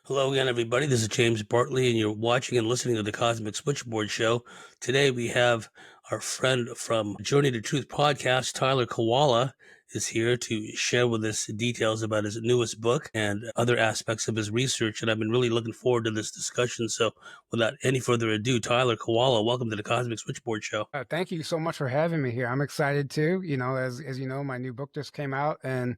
Hello again, everybody. This is James Bartley, and you're watching and listening to the Cosmic Switchboard Show. Today, we have our friend from Journey to Truth podcast, Tyler Kiwala, is here to share with us details about his newest book and other aspects of his research. And I've been really looking forward to this discussion. So, without any further ado, Tyler Kiwala, welcome to the Cosmic Switchboard Show. Thank you so much for having me here. I'm excited too. As you know, my new book just came out, and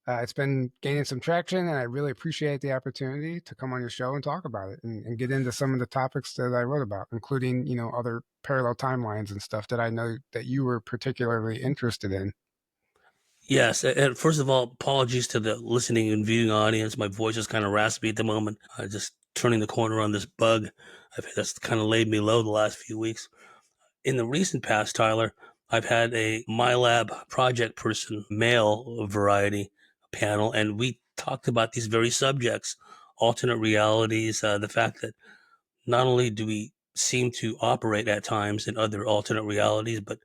it's been gaining some traction, and I really appreciate the opportunity to come on your show and talk about it and get into some of the topics that I wrote about, including, other parallel timelines and stuff that I know that you were particularly interested in. Yes, and first of all, apologies to the listening and viewing audience. My voice is kind of raspy at the moment. Just turning the corner on this bug. That's kind of laid me low the last few weeks. In the recent past, Tyler, I've had a MyLab project person, male variety panel, and we talked about these very subjects, alternate realities, the fact that not only do we seem to operate at times in other alternate realities, but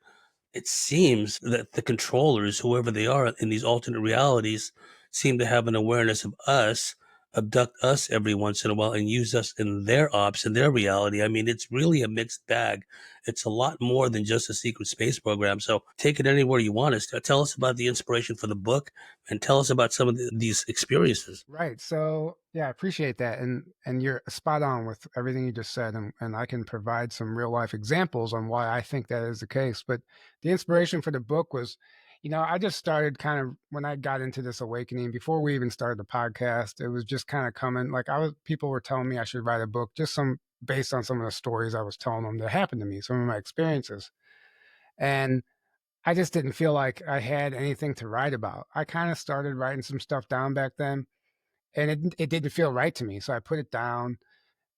it seems that the controllers, whoever they are in these alternate realities, seem to have an awareness of us, abduct us every once in a while, and use us in their ops, in their reality. I mean, it's really a mixed bag. It's a lot more than just a secret space program. So take it anywhere you want us to. Tell us about the inspiration for the book and tell us about some of these experiences. Right. So yeah, I appreciate that. And you're spot on with everything you just said. And I can provide some real life examples on why I think that is the case. But the inspiration for the book was, I just started kind of when I got into this awakening before we even started the podcast, it was just kind of coming like people were telling me I should write a book, just some based on some of the stories I was telling them that happened to me, some of my experiences. And I just didn't feel like I had anything to write about. I kind of started writing some stuff down back then, and it didn't feel right to me. So I put it down,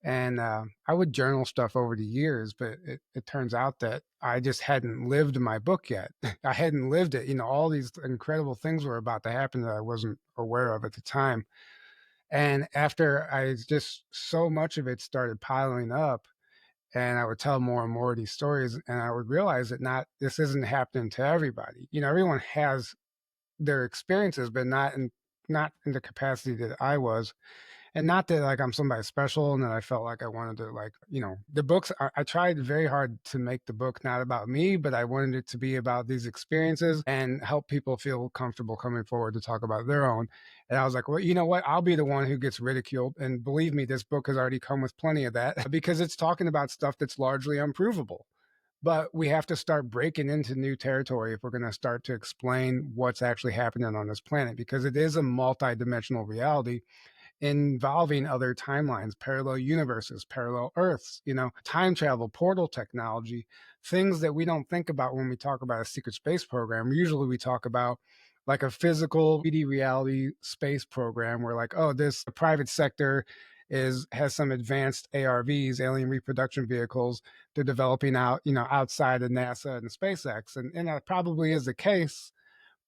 and I would journal stuff over the years, but it turns out that I just hadn't lived my book yet. I hadn't lived it. All these incredible things were about to happen that I wasn't aware of at the time. And after I just so much of it started piling up, and I would tell more and more of these stories, and I would realize that not this isn't happening to everybody. Everyone has their experiences, but not in the capacity that I was. And not that like I'm somebody special and that I felt like I wanted to like, the books I tried very hard to make the book not about me, but I wanted it to be about these experiences and help people feel comfortable coming forward to talk about their own. And I was like, well, you know what? I'll be the one who gets ridiculed. And believe me, this book has already come with plenty of that because it's talking about stuff that's largely unprovable. But we have to start breaking into new territory if we're going to start to explain what's actually happening on this planet, because it is a multidimensional reality involving other timelines, parallel universes, parallel Earths, time travel, portal technology, things that we don't think about when we talk about a secret space program. Usually we talk about like a physical 3D reality space program where like, oh, this private sector has some advanced ARVs, alien reproduction vehicles, they're developing out, outside of NASA and SpaceX. And that probably is the case.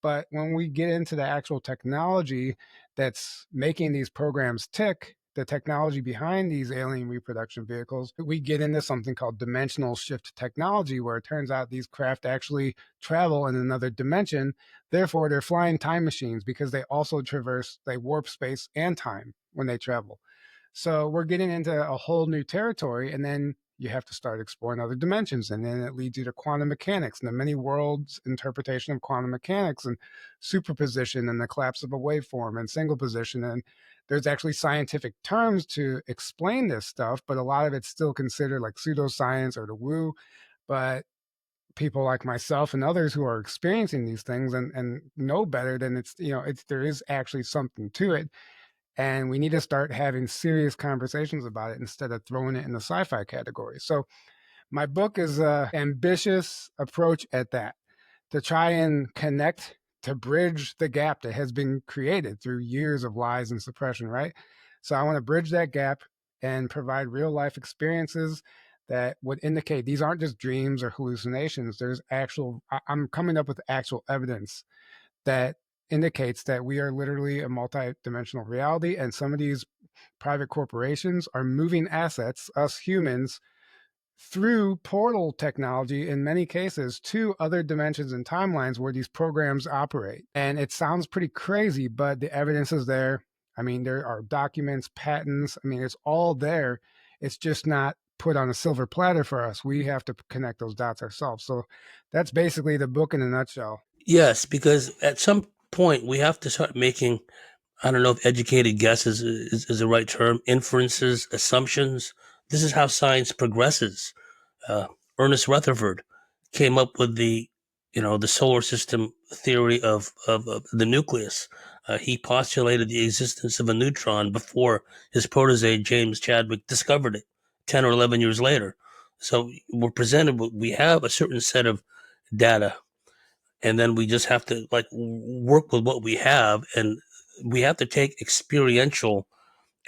But when we get into the actual technology that's making these programs tick, the technology behind these alien reproduction vehicles, we get into something called dimensional shift technology, where it turns out these craft actually travel in another dimension. Therefore, they're flying time machines because they warp space and time when they travel. So we're getting into a whole new territory, and then you have to start exploring other dimensions, and then it leads you to quantum mechanics and the many worlds interpretation of quantum mechanics and superposition and the collapse of a waveform and single position. And there's actually scientific terms to explain this stuff, but a lot of it's still considered like pseudoscience or the woo. But people like myself and others who are experiencing these things and know better than there is actually something to it, and we need to start having serious conversations about it instead of throwing it in the sci-fi category. So my book is a ambitious approach at that, to try and connect, to bridge the gap that has been created through years of lies and suppression, right? So I want to bridge that gap and provide real life experiences that would indicate these aren't just dreams or hallucinations. I'm coming up with actual evidence that indicates that we are literally a multi-dimensional reality, and some of these private corporations are moving assets, us humans, through portal technology in many cases to other dimensions and timelines where these programs operate. And it sounds pretty crazy, but the evidence is there. I mean, there are documents, patents. I mean, it's all there. It's just not put on a silver platter for us. We have to connect those dots ourselves. So that's basically the book in a nutshell. Yes, because at some point we have to start making, I don't know if educated guesses is the right term, inferences, assumptions. This is how science progresses. uh, Ernest Rutherford came up with the solar system theory of the nucleus. He postulated the existence of a neutron before his protege James Chadwick discovered it 10 or 11 years later. So we have a certain set of data, and then we just have to like work with what we have, and we have to take experiential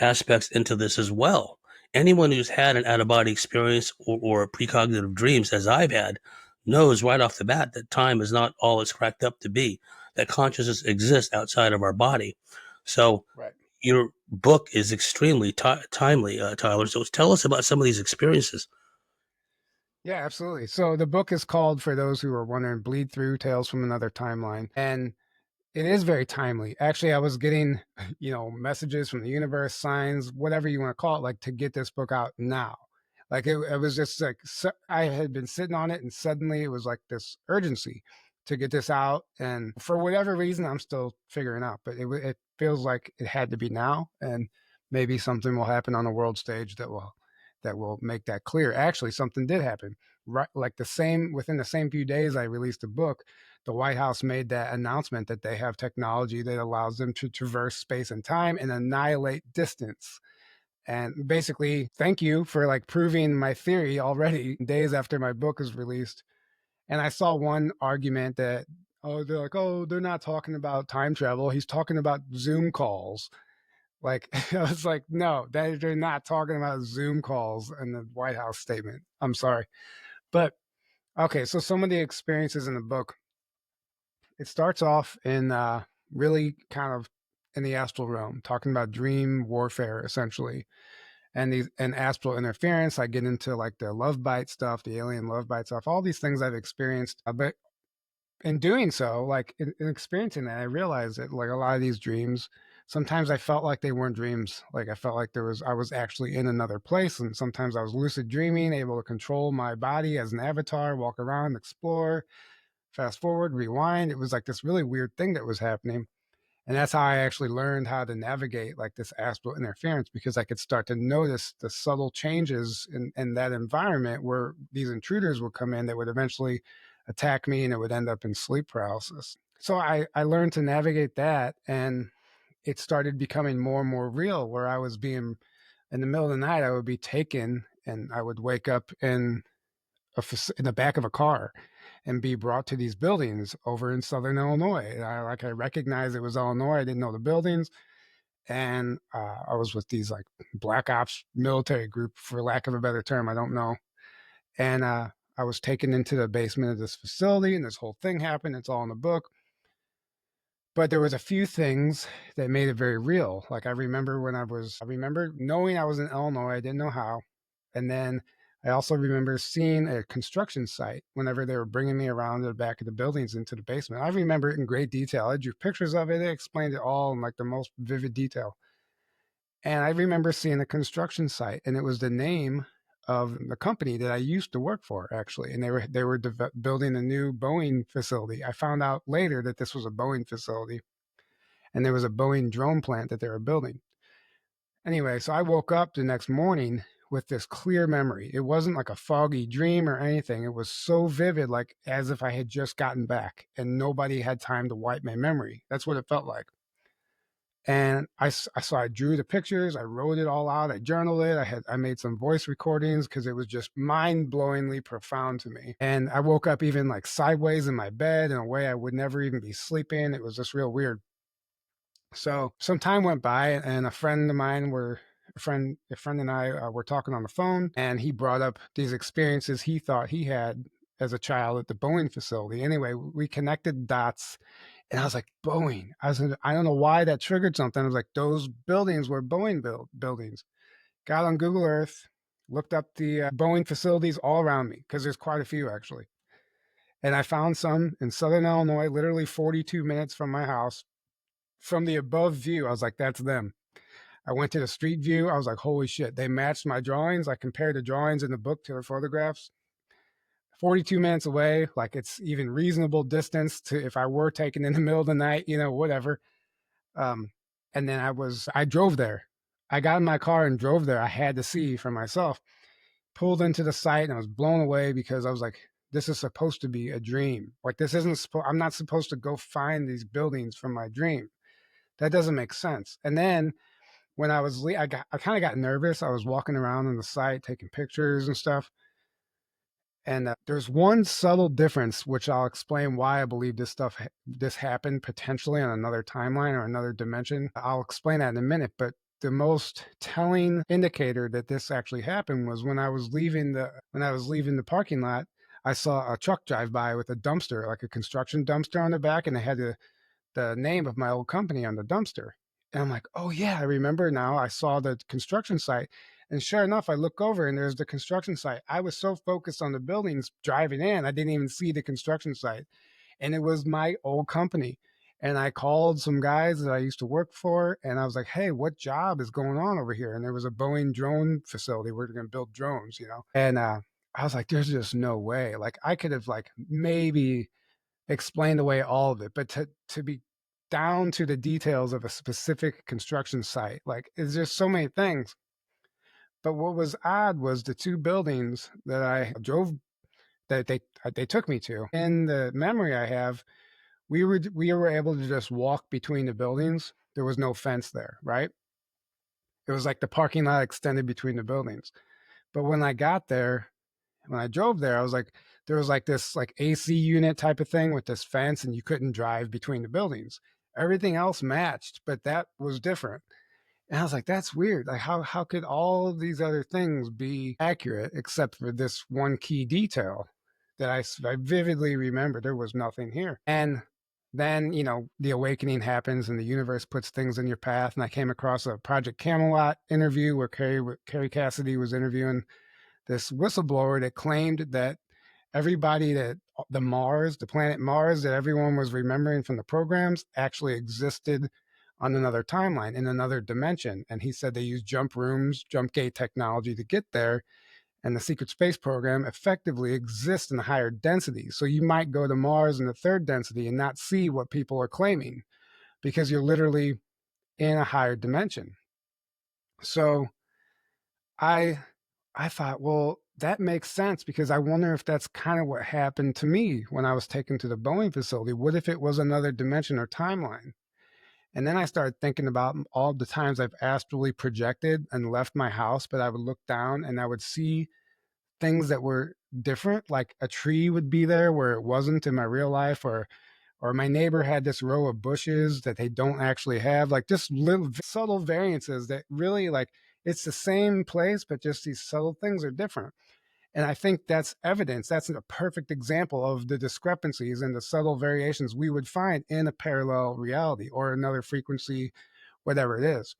aspects into this as well. Anyone who's had an out of body experience or precognitive dreams, as I've had, knows right off the bat that time is not all it's cracked up to be, that consciousness exists outside of our body. So, Right. your book is extremely timely, Tyler. So, tell us about some of these experiences. Yeah, absolutely. So the book is called, for those who are wondering, Bleed Through Tales from Another Timeline. And it is very timely. Actually, I was getting, messages from the universe, signs, whatever you want to call it, like to get this book out now. Like it was just like I had been sitting on it, and suddenly it was like this urgency to get this out. And for whatever reason, I'm still figuring out, but it feels like it had to be now, and maybe something will happen on the world stage that will make that clear. Actually, something did happen. Right, like the same within the same few days I released a book, the White House made that announcement that they have technology that allows them to traverse space and time and annihilate distance. And basically, thank you for like proving my theory already days after my book is released. And I saw one argument that, oh, they're like, oh, they're not talking about time travel. He's talking about Zoom calls. Like, I was like, no, they're not talking about Zoom calls in the White House statement. I'm sorry. But okay, so some of the experiences in the book, it starts off in really kind of in the astral realm, talking about dream warfare essentially, and astral interference. I get into like the love bite stuff, the alien love bite stuff, all these things I've experienced. But in doing so, like in experiencing that, I realized that like a lot of these dreams, sometimes I felt like they weren't dreams. Like I felt like I was actually in another place, and sometimes I was lucid dreaming, able to control my body as an avatar, walk around, explore, fast forward, rewind. It was like this really weird thing that was happening. And that's how I actually learned how to navigate like this astral interference, because I could start to notice the subtle changes in that environment where these intruders would come in that would eventually attack me, and it would end up in sleep paralysis. So I learned to navigate that, and it started becoming more and more real, where I was being, in the middle of the night, I would be taken and I would wake up in the back of a car and be brought to these buildings over in Southern Illinois. I recognized it was Illinois. I didn't know the buildings, and I was with these like black ops military group, for lack of a better term. I don't know. And I was taken into the basement of this facility, and this whole thing happened. It's all in the book. But there was a few things that made it very real. Like I remember knowing I was in Illinois. I didn't know how. And then I also remember seeing a construction site whenever they were bringing me around to the back of the buildings into the basement. I remember it in great detail. I drew pictures of it. It explained it all in like the most vivid detail. And I remember seeing a construction site, and it was the name of the company that I used to work for, actually. And they were building a new Boeing facility. I found out later that this was a Boeing facility, and there was a Boeing drone plant that they were building. Anyway, so I woke up the next morning with this clear memory. It wasn't like a foggy dream or anything. It was so vivid, like as if I had just gotten back and nobody had time to wipe my memory. That's what it felt like. And so I drew the pictures, I wrote it all out, I journaled it, I made some voice recordings because it was just mind blowingly profound to me. And I woke up even like sideways in my bed in a way I would never even be sleeping. It was just real weird. So some time went by, and a friend and I were talking on the phone, and he brought up these experiences he thought he had as a child at the Boeing facility. Anyway, we connected dots, and I was like, Boeing. I don't know why that triggered something. I was like, those buildings were Boeing buildings. Got on Google Earth, looked up the Boeing facilities all around me, because there's quite a few actually. And I found some in Southern Illinois, literally 42 minutes from my house. From the above view, I was like, that's them. I went to the street view. I was like, holy shit, they matched my drawings. I compared the drawings in the book to the photographs. 42 minutes away, like it's even reasonable distance to if I were taken in the middle of the night, whatever. Um, and then I drove there. I got in my car and drove there. I had to see for myself. Pulled into the site and I was blown away because I was like, this is supposed to be a dream. Like this isn't. I'm not supposed to go find these buildings from my dream. That doesn't make sense. And then when I kind of got nervous. I was walking around on the site taking pictures and stuff. And there's one subtle difference, which I'll explain why I believe this happened potentially on another timeline or another dimension. I'll explain that in a minute. But the most telling indicator that this actually happened was when I was leaving the parking lot. I saw a truck drive by with a dumpster, like a construction dumpster on the back, and it had the name of my old company on the dumpster. And I'm like, oh yeah, I remember now. I saw the construction site. And sure enough, I look over and there's the construction site. I was so focused on the buildings driving in, I didn't even see the construction site. And it was my old company. And I called some guys that I used to work for, and I was like, hey, what job is going on over here? And there was a Boeing drone facility where they're going to build drones. And I was like, there's just no way. Like, I could have, like, maybe explained away all of it, but to be down to the details of a specific construction site, like, it's just so many things. But what was odd was the two buildings that I drove that they took me to. In the memory I have, we were able to just walk between the buildings. There was no fence there, right? It was like the parking lot extended between the buildings. But when I drove there, I was like, there was like this like AC unit type of thing with this fence, and you couldn't drive between the buildings. Everything else matched, but that was different. And I was like, that's weird. Like, how could all of these other things be accurate except for this one key detail that I vividly remember? There was nothing here. And then, the awakening happens and the universe puts things in your path. And I came across a Project Camelot interview where Carrie Cassidy was interviewing this whistleblower that claimed that everybody that the planet Mars that everyone was remembering from the programs actually existed on another timeline in another dimension. And he said they used jump rooms, jump gate technology to get there. And the secret space program effectively exists in higher densities. So you might go to Mars in the third density and not see what people are claiming because you're literally in a higher dimension. So I I thought, well, that makes sense because I wonder if that's kind of what happened to me when I was taken to the Boeing facility. What if it was another dimension or timeline? And then I started thinking about all the times I've astrally projected and left my house, but I would look down and I would see things that were different, like a tree would be there where it wasn't in my real life, or my neighbor had this row of bushes that they don't actually have, like just little subtle variances that really, like, it's the same place, but just these subtle things are different. And I think that's evidence. That's a perfect example of the discrepancies and the subtle variations we would find in a parallel reality or another frequency, whatever it is.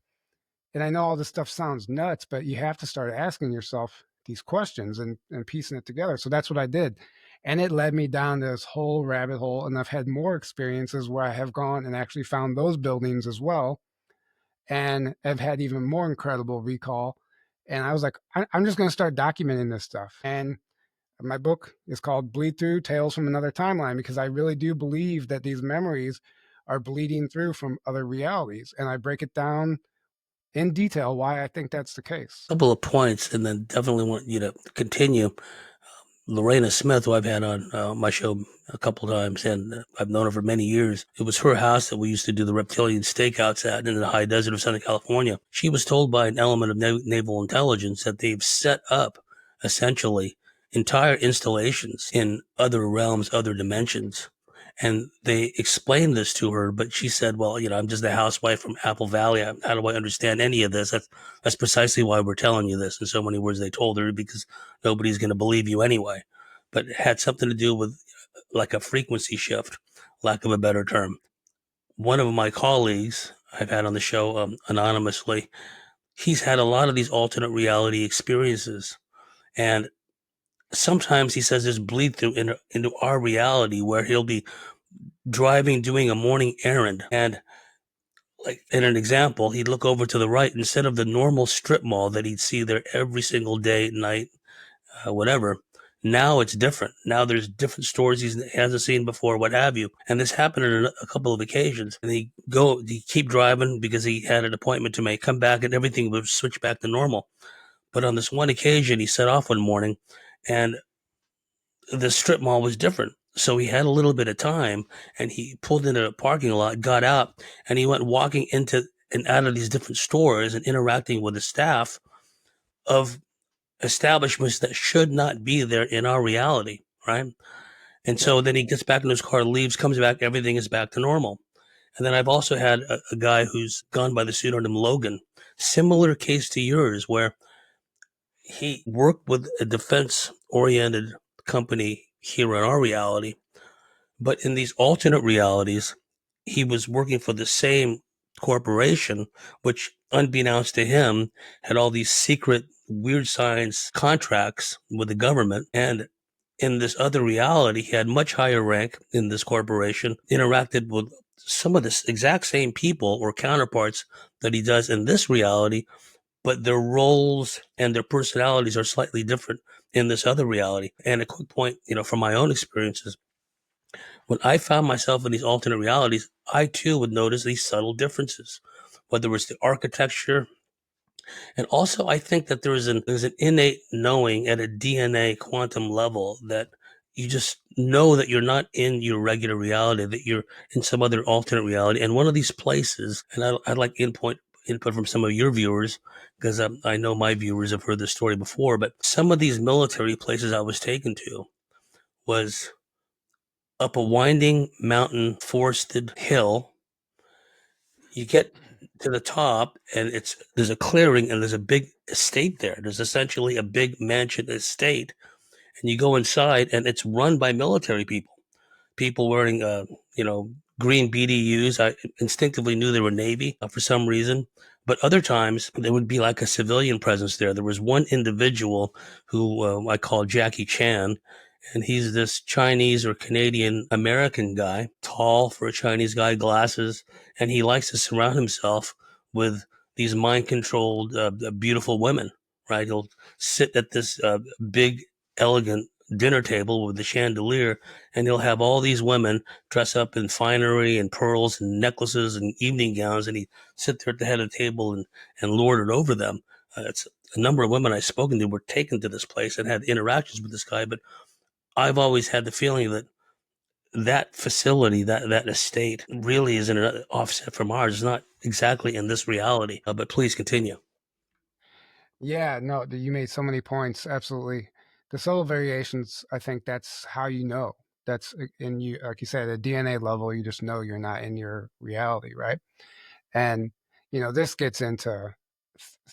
And I know all this stuff sounds nuts, but you have to start asking yourself these questions and piecing it together. So that's what I did. And it led me down this whole rabbit hole. And I've had more experiences where I have gone and actually found those buildings as well. And I've had even more incredible recall. And I was like, I'm just going to start documenting this stuff. And my book is called Bleed Through Tales from Another Timeline because I really do believe that these memories are bleeding through from other realities. And I break it down in detail why I think that's the case. Couple of points, and then definitely want you to continue. Lorena Smith, who I've had on my show a couple times, and I've known her for many years. It was her house that we used to do the reptilian stakeouts at in the high desert of Southern California. She was told by an element of naval intelligence that they've set up, essentially, entire installations in other realms, other dimensions. And they explained this to her, but she said, well, I'm just a housewife from Apple Valley. How do I understand any of this? That's precisely why we're telling you this in so many words, they told her, because nobody's going to believe you anyway. But it had something to do with like a frequency shift, lack of a better term. One of my colleagues I've had on the show anonymously, he's had a lot of these alternate reality experiences. And sometimes he says there's bleed through into our reality where he'll be driving, doing a morning errand, and Like in an example, he'd look over to the right instead of the normal strip mall that he'd see there every single day, night, whatever. Now it's different. Now there's different stores he hasn't seen before, what have you. And this happened on a couple of occasions. And he keep driving because he had an appointment to make, come back, and everything would switch back to normal. But on this one occasion, he set off one morning, and the strip mall was different. So he had a little bit of time, and he pulled into a parking lot, got out, and he went walking into and out of these different stores and interacting with the staff of establishments that should not be there in our reality, right? And Yeah. so then he gets back in his car, leaves, comes back, everything is back to normal. And then I've also had a guy who's gone by the pseudonym Logan, similar case to yours, where he worked with a defense oriented company here in our reality. But in these alternate realities, he was working for the same corporation, which, unbeknownst to him, had all these secret, weird science contracts with the government. And in this other reality, he had much higher rank in this corporation, interacted with some of the exact same people or counterparts that he does in this reality, but their roles and their personalities are slightly different in this other reality. And a quick point, from my own experiences, when I found myself in these alternate realities, I too would notice these subtle differences, whether it's the architecture. And also, I think that there's an innate knowing at a DNA quantum level that you just know that you're not in your regular reality, that you're in some other alternate reality. And one of these places, and I'd like input from some of your viewers, because I know my viewers have heard this story before, but some of these military places I was taken to was up a winding mountain forested hill. You get to the top, and there's a clearing, and there's a big estate there. There's essentially a big mansion estate, and you go inside, and it's run by military people wearing green BDUs. I instinctively knew they were Navy for some reason. But other times there would be like a civilian presence there. There was one individual who I call Jackie Chan, and he's this Chinese or Canadian American guy, tall for a Chinese guy, glasses, and he likes to surround himself with these mind controlled, beautiful women. Right? He'll sit at this big, elegant dinner table with the chandelier, and he'll have all these women dress up in finery and pearls and necklaces and evening gowns, and he sit there at the head of the table and lord it over them. It's a number of women I've spoken to were taken to this place and had interactions with this guy, but I've always had the feeling that that facility, that estate, really is an offset from ours. It's not exactly in this reality. But please continue. Yeah, no, you made so many points. Absolutely. The subtle variations, I think that's how you know. That's in you, like you said, at a DNA level, you just know you're not in your reality, right? And, this gets into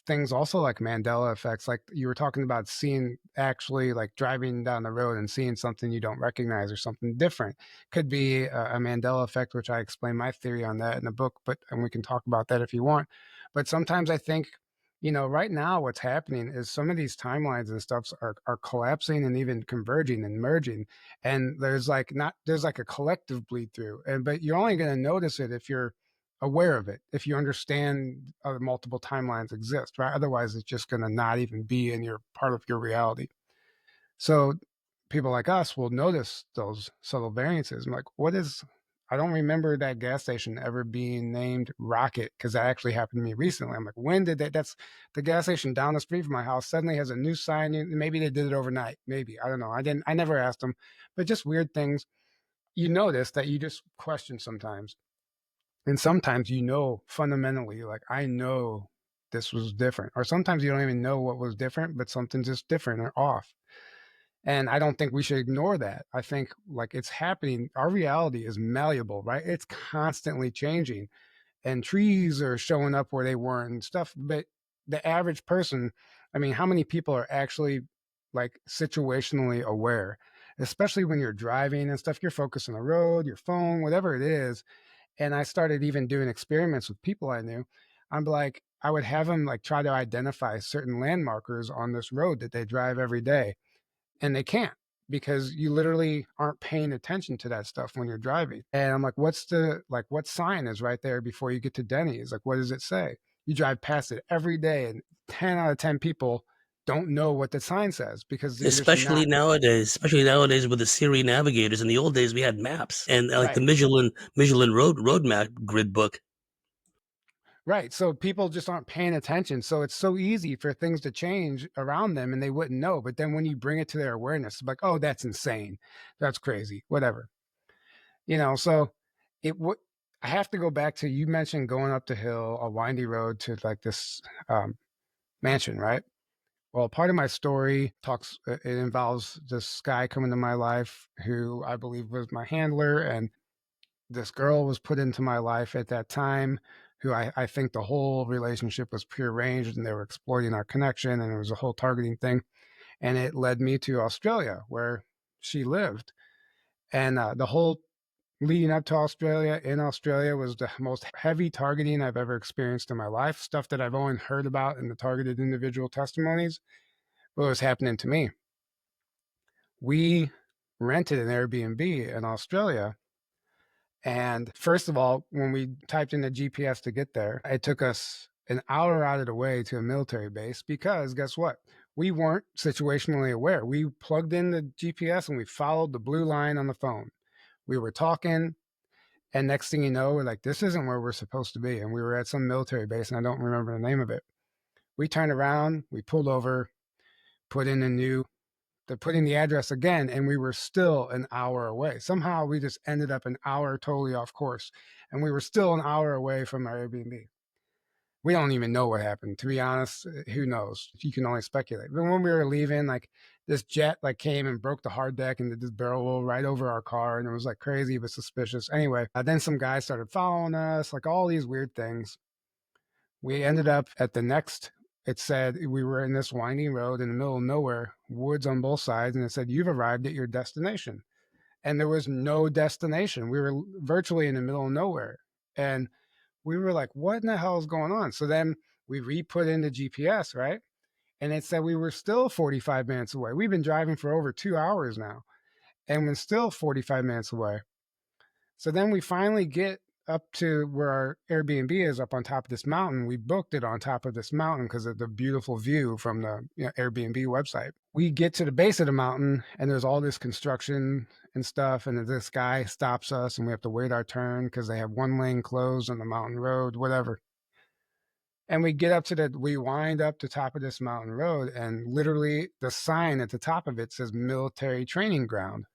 things also like Mandela effects. Like you were talking about seeing actually like driving down the road and seeing something you don't recognize or something different. Could be a Mandela effect, which I explain my theory on that in the book, and we can talk about that if you want. But sometimes I think, right now what's happening is some of these timelines and stuffs are collapsing and even converging and merging. And there's like a collective bleed through. But you're only going to notice it if you're aware of it, if you understand multiple timelines exist, right? Otherwise, it's just going to not even be in your part of your reality. So people like us will notice those subtle variances. I'm like, what is? I don't remember that gas station ever being named Rocket because that actually happened to me recently. I'm like, when did that? That's the gas station down the street from my house suddenly has a new sign. Maybe they did it overnight. Maybe I don't know. I didn't. I never asked them, but just weird things you notice that you just question sometimes. And sometimes fundamentally, like, I know this was different. Or sometimes you don't even know what was different, but something's just different or off. And I don't think we should ignore that. I think like it's happening. Our reality is malleable, right? It's constantly changing. And trees are showing up where they weren't and stuff. But the average person, I mean, how many people are actually like situationally aware? Especially when you're driving and stuff, you're focused on the road, your phone, whatever it is, and I started even doing experiments with people I knew. I'm like, I would have them like try to identify certain landmarkers on this road that they drive every day, and they can't. because you literally aren't paying attention to that stuff when you're driving. And I'm like, what sign is right there before you get to Denny's? Like, what does it say? You drive past it every day, and 10 out of 10 people don't know what the sign says because you're just not Especially nowadays with the Siri navigators. In the old days, we had maps and like the right. Michelin road map grid book. Right. So people just aren't paying attention. So it's so easy for things to change around them and they wouldn't know. But then when you bring it to their awareness, it's like, oh, that's insane. That's crazy. Whatever. So it would I have to go back to you mentioned going up the hill, a windy road to like this um, mansion, right? Well, part of my story it involves this guy coming to my life who I believe was my handler, and this girl was put into my life at that time who I think the whole relationship was prearranged and they were exploiting our connection and it was a whole targeting thing. And it led me to Australia where she lived. And the whole leading up to Australia in Australia was the most heavy targeting I've ever experienced in my life. Stuff that I've only heard about in the targeted individual testimonies, but was happening to me. We rented an Airbnb in Australia. And first of all, when we typed in the GPS to get there, it took us an hour out of the way to a military base because guess what? We weren't situationally aware. We plugged in the GPS and we followed the blue line on the phone. We were talking, and next thing you know, we're like, this isn't where we're supposed to be. And we were at some military base, and I don't remember the name of it. We turned around, we pulled over, put in a new put in the address again, and we were still an hour away. Somehow we just ended up an hour totally off course, and we were still an hour away from our Airbnb. We don't even know what happened, to be honest. Who knows? You can only speculate. But when we were leaving, like this jet like came and broke the hard deck and did this barrel roll right over our car, and it was like crazy but suspicious. Anyway, then some guys started following us, like all these weird things. We ended up at the next, it said we were in this winding road in the middle of nowhere, woods on both sides, and it said, you've arrived at your destination. And there was no destination. We were virtually in the middle of nowhere. And we were like, what in the hell is going on? So then we re-put in the GPS, right? And it said we were still 45 minutes away. We've been driving for over 2 hours now, and we're still 45 minutes away. So then we finally get up to where our Airbnb is up on top of this mountain. We booked it on top of this mountain because of the beautiful view from the Airbnb website. We get to the base of the mountain and there's all this construction and stuff. And this guy stops us and we have to wait our turn because they have one lane closed on the mountain road, whatever. And we wind up the top of this mountain road and literally the sign at the top of it says military training ground.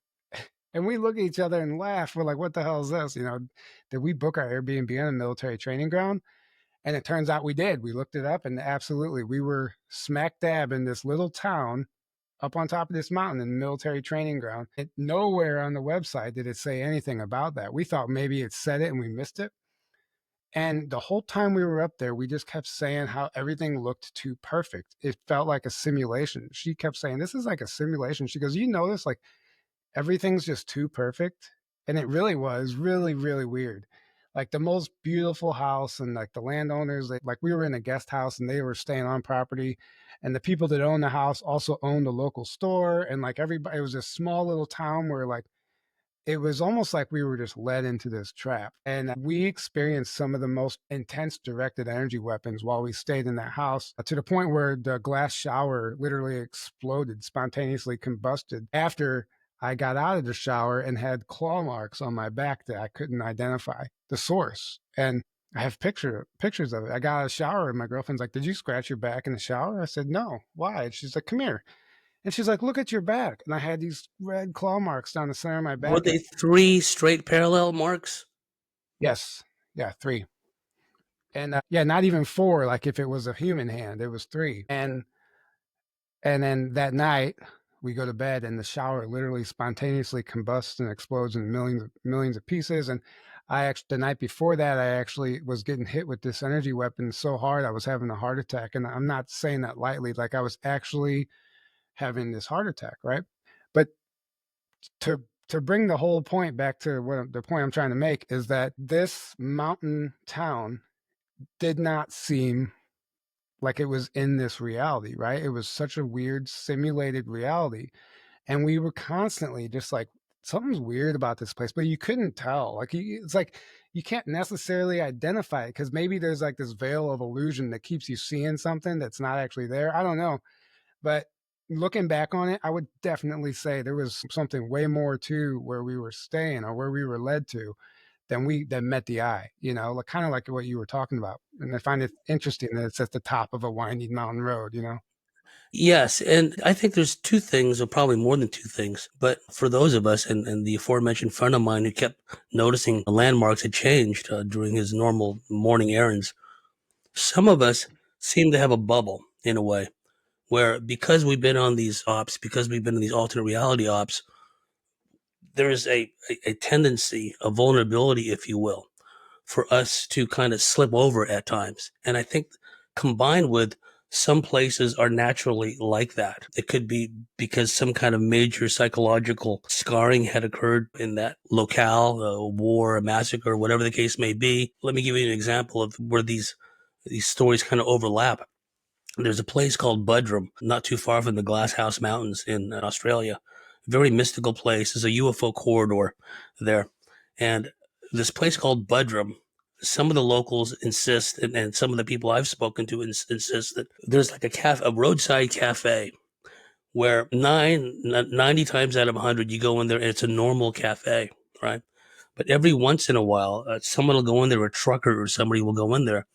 And we look at each other and laugh. We're like, what the hell is this? Did we book our Airbnb on a military training ground? And it turns out we did. We looked it up and absolutely, we were smack dab in this little town up on top of this mountain in the military training ground. Nowhere on the website did it say anything about that. We thought maybe it said it and we missed it. And the whole time we were up there, we just kept saying how everything looked too perfect. It felt like a simulation. She kept saying, this is like a simulation. She goes, you notice like everything's just too perfect. And it really was really, really weird. Like the most beautiful house, and like the landowners, like we were in a guest house and they were staying on property. And the people that owned the house also owned a local store. And like everybody, it was a small little town where like it was almost like we were just led into this trap. And we experienced some of the most intense directed energy weapons while we stayed in that house, to the point where the glass shower literally exploded, spontaneously combusted after I got out of the shower and had claw marks on my back that I couldn't identify the source. And I have pictures of it. I got out of the shower and my girlfriend's like, did you scratch your back in the shower? I said, no. Why? And she's like, come here. And she's like, look at your back. And I had these red claw marks down the center of my Were back. they three straight parallel marks? Yes. Yeah, three. And yeah, not even four, like if it was a human hand, it was three. And then that night we go to bed and the shower literally spontaneously combusts and explodes in millions of pieces. And the night before that, I actually was getting hit with this energy weapon so hard I was having a heart attack. And I'm not saying that lightly, like I was actually having this heart attack, right? But to bring the whole point back to the point I'm trying to make is that this mountain town did not seem like it was in this reality, right? It was such a weird simulated reality. and we were constantly just like, something's weird about this place, but you couldn't tell. Like, it's like you can't necessarily identify it because maybe there's like this veil of illusion that keeps you seeing something that's not actually there. I don't know, but looking back on it, I would definitely say there was something way more to where we were staying or where we were led to than met the eye. You know, like kind of like what you were talking about. And I find it interesting that it's at the top of a winding mountain road. You know, Yes, and I think there's two things, or probably more than two things. But for those of us, and the aforementioned friend of mine who kept noticing the landmarks had changed during his normal morning errands, some of us seem to have a bubble in a way where because we've been on these ops, because we've been in these alternate reality ops, there is a tendency, a vulnerability, if you will, for us to kind of slip over at times. And I think combined with some places are naturally like that. It could be because some kind of major psychological scarring had occurred in that locale, a war, a massacre, whatever the case may be. Let me give you an example of where these stories kind of overlap. There's a place called Budrum, not too far from the Glass House Mountains in Australia. Very mystical place. There's a UFO corridor there. And this place called Budrum, some of the locals insist, and some of the people I've spoken to insist that there's like a roadside cafe where 90 times out of 100 you go in there and it's a normal cafe, right? But every once in a while, someone will go in there, a trucker or somebody will go in there,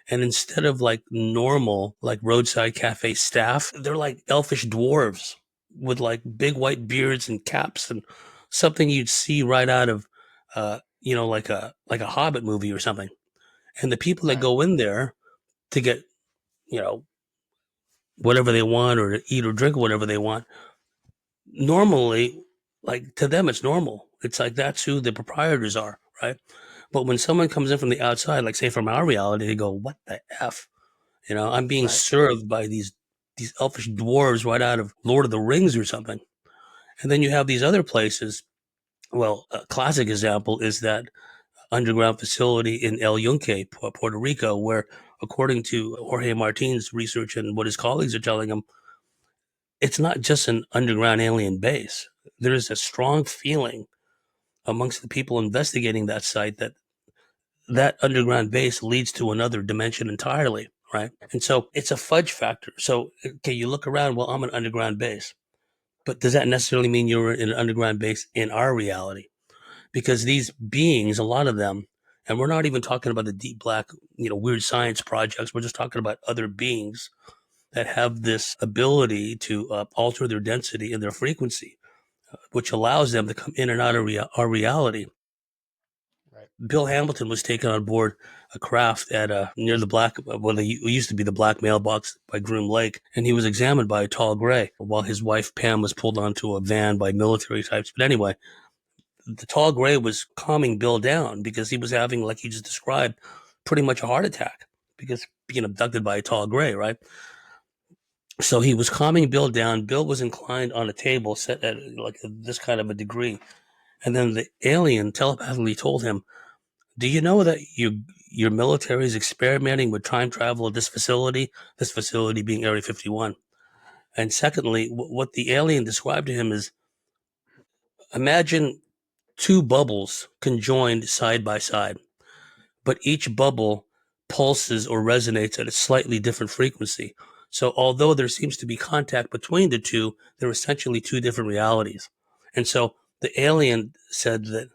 and instead of like normal, like roadside cafe staff, they're like elfish dwarves with like big white beards and caps and something you'd see right out of, like a Hobbit movie or something. And the people that right, go in there to get, you know, whatever they want or to eat or drink whatever they want, normally, like to them, it's normal. It's like that's who the proprietors are, right? But when someone comes in from the outside, like say from our reality, they go, "What the f?" I'm being right, served by these elfish dwarves right out of Lord of the Rings or something. And then you have these other places. Well, a classic example is that underground facility in El Yunque, Puerto Rico, where, according to Jorge Martin's research and what his colleagues are telling him, it's not just an underground alien base. There is a strong feeling amongst the people investigating that site that that underground base leads to another dimension entirely, right? And so it's a fudge factor. So, okay, you look around, well, I'm an underground base. But does that necessarily mean you're in an underground base in our reality? Because these beings, a lot of them, and we're not even talking about the deep black, weird science projects. We're just talking about other beings that have this ability to alter their density and their frequency, which allows them to come in and out of our reality. right. Bill Hamilton was taken on board a craft at near the black, well, it used to be the Black Mailbox by Groom Lake, and he was examined by a tall gray while his wife Pam was pulled onto a van by military types. But anyway, the tall gray was calming Bill down because he was having, like he just described, pretty much a heart attack because being abducted by a tall gray, right? So he was calming Bill down. Bill was inclined on a table set at like this kind of a degree, and then the alien telepathically told him, do you know that your military is experimenting with time travel at this facility? This facility being Area 51. And secondly, what the alien described to him is, imagine two bubbles conjoined side by side, but each bubble pulses or resonates at a slightly different frequency. So although there seems to be contact between the two, they're essentially two different realities. And so the alien said that,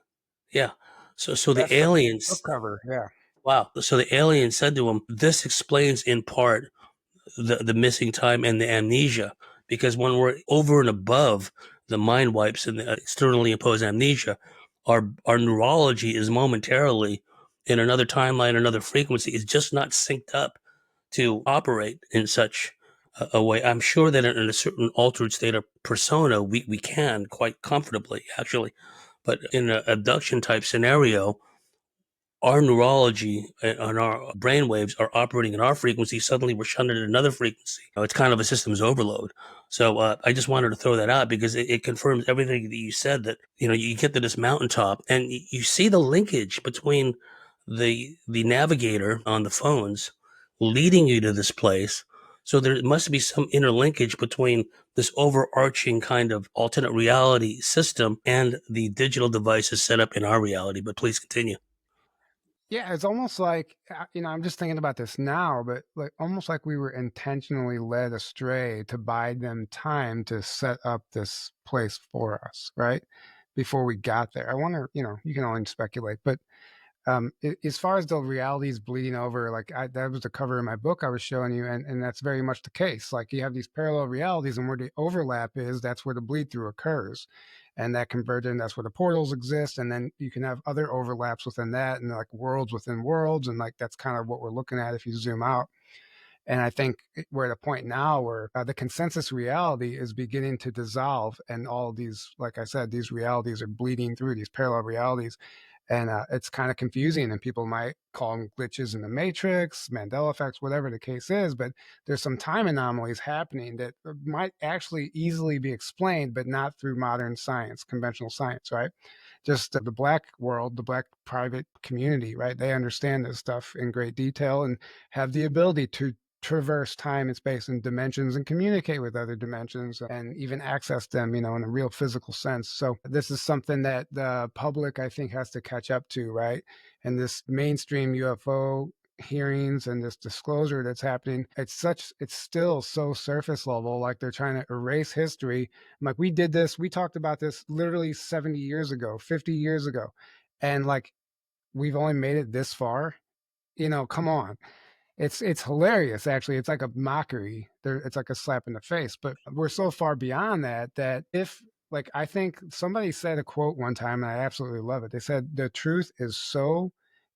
yeah. So the That's the book aliens, cover. Yeah, wow. So the alien said to him, this explains in part the missing time and the amnesia. Because when we're over and above the mind wipes and the externally imposed amnesia, our neurology is momentarily in another timeline, another frequency. It's just not synced up to operate in such a way. I'm sure that in a certain altered state of persona, we can quite comfortably, actually. But in an abduction type scenario, our neurology and our brain waves are operating in our frequency. Suddenly we're shunted at another frequency. It's kind of a systems overload. So I just wanted to throw that out because it confirms everything that you said, that, you get to this mountaintop and you see the linkage between the navigator on the phones leading you to this place. So there must be some interlinkage between this overarching kind of alternate reality system and the digital devices set up in our reality. But please continue. Yeah, it's almost like, I'm just thinking about this now, but like almost like we were intentionally led astray to buy them time to set up this place for us, right? Before we got there. I wonder, you can only speculate, but as far as the realities bleeding over, like that was the cover in my book I was showing you, and that's very much the case. Like you have these parallel realities, and where the overlap is, that's where the bleed through occurs, and that convergence, that's where the portals exist, and then you can have other overlaps within that, and like worlds within worlds, and like that's kind of what we're looking at if you zoom out. And I think we're at a point now where the consensus reality is beginning to dissolve, and all these, like I said, these realities are bleeding through these parallel realities, and it's kind of confusing. And people might call them glitches in the matrix, Mandela effects, whatever the case is. But there's some time anomalies happening that might actually easily be explained, but not through modern science, conventional science, right? Just the black world, the black private community, right? They understand this stuff in great detail and have the ability to traverse time and space and dimensions and communicate with other dimensions and even access them, in a real physical sense. So this is something that the public, I think, has to catch up to, right? And this mainstream UFO hearings and this disclosure that's happening, it's still so surface level, like they're trying to erase history. I'm like, we talked about this literally 70 years ago, 50 years ago, and like we've only made it this far. Come on. It's hilarious, actually. It's like a mockery. It's like a slap in the face. But we're so far beyond that if, like, I think somebody said a quote one time, and I absolutely love it. They said the truth is so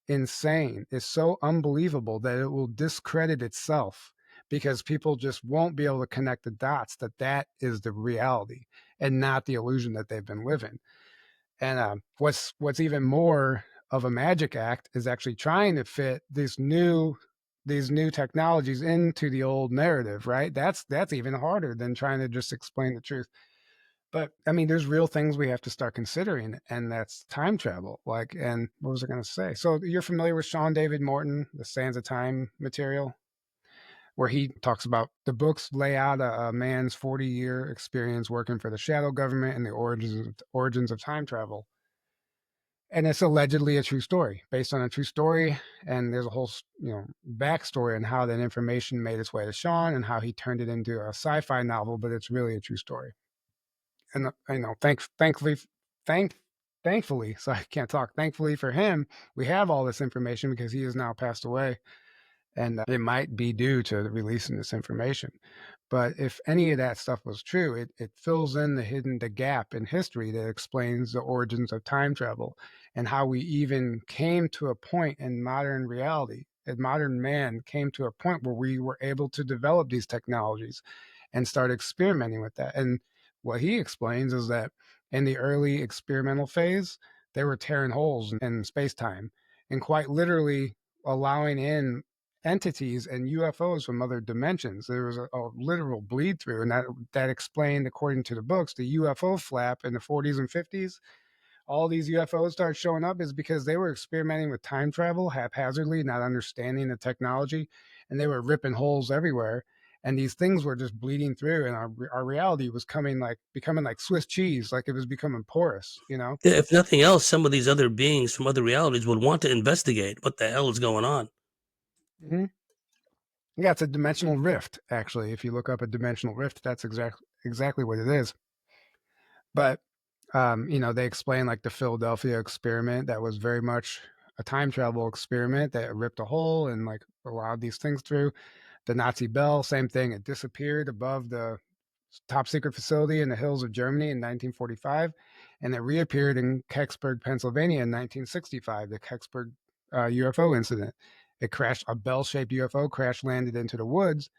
insane, is so unbelievable that it will discredit itself because people just won't be able to connect the dots that is the reality and not the illusion that they've been living. And what's even more of a magic act is actually trying to fit these new technologies into the old narrative, right? That's even harder than trying to just explain the truth. But I mean, there's real things we have to start considering, and that's time travel. Like, and what was I going to say? So you're familiar with Sean David Morton, the Sands of Time material, where he talks about the books lay out a man's 40-year experience working for the shadow government and the origins of time travel, and it's allegedly a true story, based on a true story. And there's a whole backstory on how that information made its way to Sean and how he turned it into a sci-fi novel, but it's really a true story. And thank thankfully, so I can't talk, thankfully for him, we have all this information because he has now passed away, and it might be due to releasing this information. But if any of that stuff was true, it fills in the gap in history that explains the origins of time travel and how we even came to a point in modern reality. And modern man came to a point where we were able to develop these technologies and start experimenting with that. And what he explains is that in the early experimental phase, they were tearing holes in space time and quite literally allowing in entities and UFOs from other dimensions. There was a literal bleed through, and that explained, according to the books, the UFO flap in the 40s and 50s. All these UFOs started showing up is because they were experimenting with time travel haphazardly, not understanding the technology, and they were ripping holes everywhere. And these things were just bleeding through, and our reality was becoming like Swiss cheese, like it was becoming porous. Yeah, if nothing else, some of these other beings from other realities would want to investigate what the hell is going on. Hmm. Yeah, it's a dimensional rift. Actually, if you look up a dimensional rift, that's exactly what it is. But they explain like the Philadelphia experiment that was very much a time travel experiment that ripped a hole and like allowed these things through. The Nazi Bell, same thing. It disappeared above the top secret facility in the hills of Germany in 1945, and it reappeared in Kecksburg, Pennsylvania in 1965. The Kecksburg UFO incident. It crashed. A bell-shaped UFO crash landed into the woods,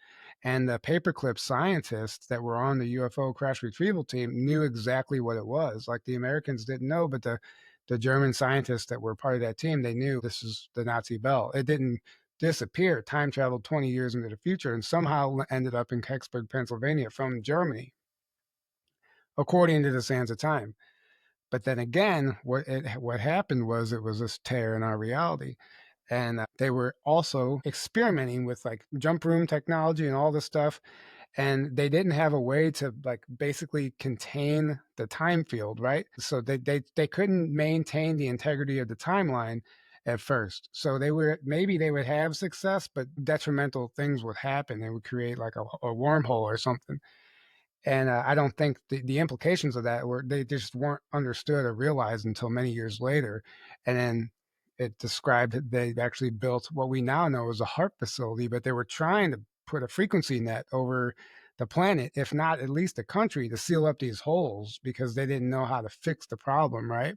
and the paperclip scientists that were on the UFO crash retrieval team knew exactly what it was. Like the Americans didn't know, but the German scientists that were part of that team, they knew this is the Nazi bell. It didn't disappear. Time traveled 20 years into the future and somehow ended up in Kecksburg, Pennsylvania from Germany, according to the Sands of Time. But then again, what happened was it was this tear in our reality. And they were also experimenting with like jump room technology and all this stuff, and they didn't have a way to like basically contain the time field, right? So they couldn't maintain the integrity of the timeline at first. So they were, maybe they would have success, but detrimental things would happen. They would create like a wormhole or something. And I don't think the implications of that were, they just weren't understood or realized until many years later. And then it described that they actually built what we now know as a HARP facility, but they were trying to put a frequency net over the planet, if not at least the country, to seal up these holes because they didn't know how to fix the problem, right?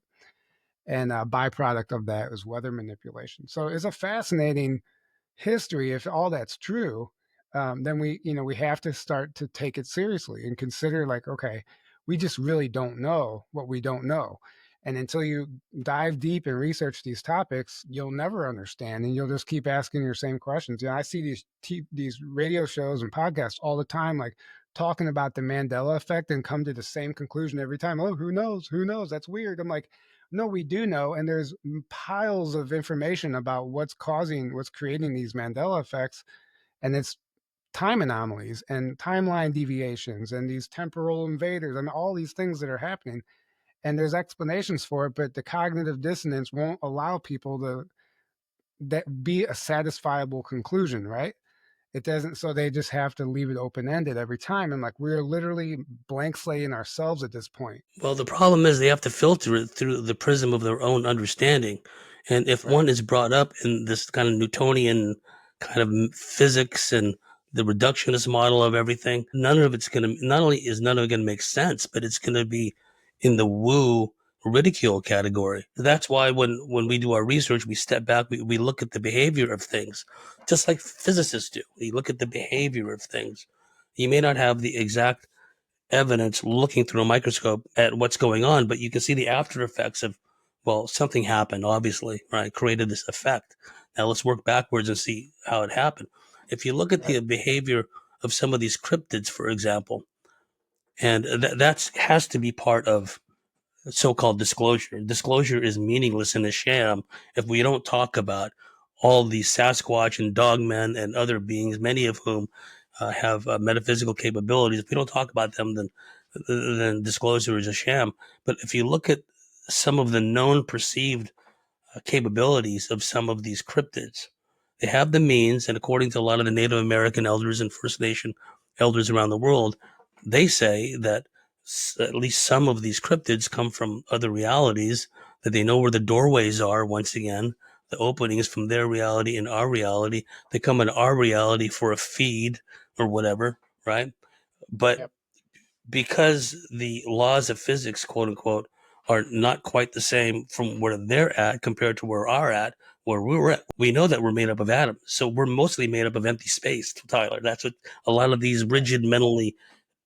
And a byproduct of that was weather manipulation. So it's a fascinating history. If all that's true, then we have to start to take it seriously and consider like, okay, we just really don't know what we don't know. And until you dive deep and research these topics, you'll never understand, and you'll just keep asking your same questions. I see these radio shows and podcasts all the time, like talking about the Mandela effect, and come to the same conclusion every time. Oh, who knows? Who knows? That's weird. I'm like, no, we do know, and there's piles of information about what's creating these Mandela effects, and it's time anomalies and timeline deviations and these temporal invaders and all these things that are happening. And there's explanations for it, but the cognitive dissonance won't allow people to that be a satisfiable conclusion, right? It doesn't, so they just have to leave it open ended every time. And like, we're literally blank slating ourselves at this point. Well, the problem is they have to filter it through the prism of their own understanding. And if Right. one is brought up in this kind of Newtonian kind of physics and the reductionist model of everything, none of it's going to, not only is none of it going to make sense, but it's going to be in the woo ridicule category. That's why when we do our research, we step back, we look at the behavior of things, just like physicists do. We look at the behavior of things. You may not have the exact evidence looking through a microscope at what's going on, but you can see the after effects of, well, something happened, obviously, right? Created this effect. Now let's work backwards and see how it happened. If you look at Right. the behavior of some of these cryptids, for example, and that has to be part of so-called disclosure. Disclosure is meaningless in a sham if we don't talk about all these Sasquatch and dogmen and other beings, many of whom have metaphysical capabilities. If we don't talk about them, then disclosure is a sham. But if you look at some of the known perceived capabilities of some of these cryptids, they have the means, and according to a lot of the Native American elders and First Nation elders around the world, they say that at least some of these cryptids come from other realities, that they know where the doorways are, once again, the openings from their reality and our reality. They come into our reality for a feed or whatever, right? But Yep. because the laws of physics, quote unquote, are not quite the same from where they're at compared to where we're at, where we're at. We know that we're made up of atoms, so we're mostly made up of empty space, Tyler. That's what a lot of these Right. rigid mentally,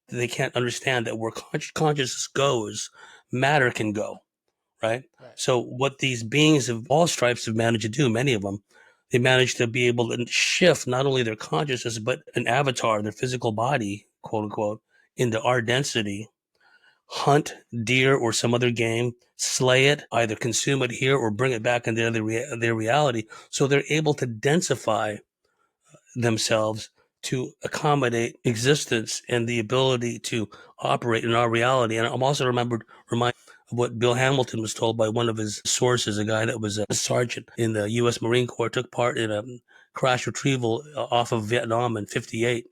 they can't understand, that where consciousness goes, matter can go, right? Right. So what these beings of all stripes have managed to do, many of them, they managed to be able to shift not only their consciousness but an avatar, their physical body, quote unquote, into our density, hunt deer or some other game, slay it, either consume it here or bring it back into their reality. So they're able to densify themselves to accommodate existence and the ability to operate in our reality. And I'm also reminded of what Bill Hamilton was told by one of his sources, a guy that was a sergeant in the U.S. Marine Corps, took part in a crash retrieval off of Vietnam in '58.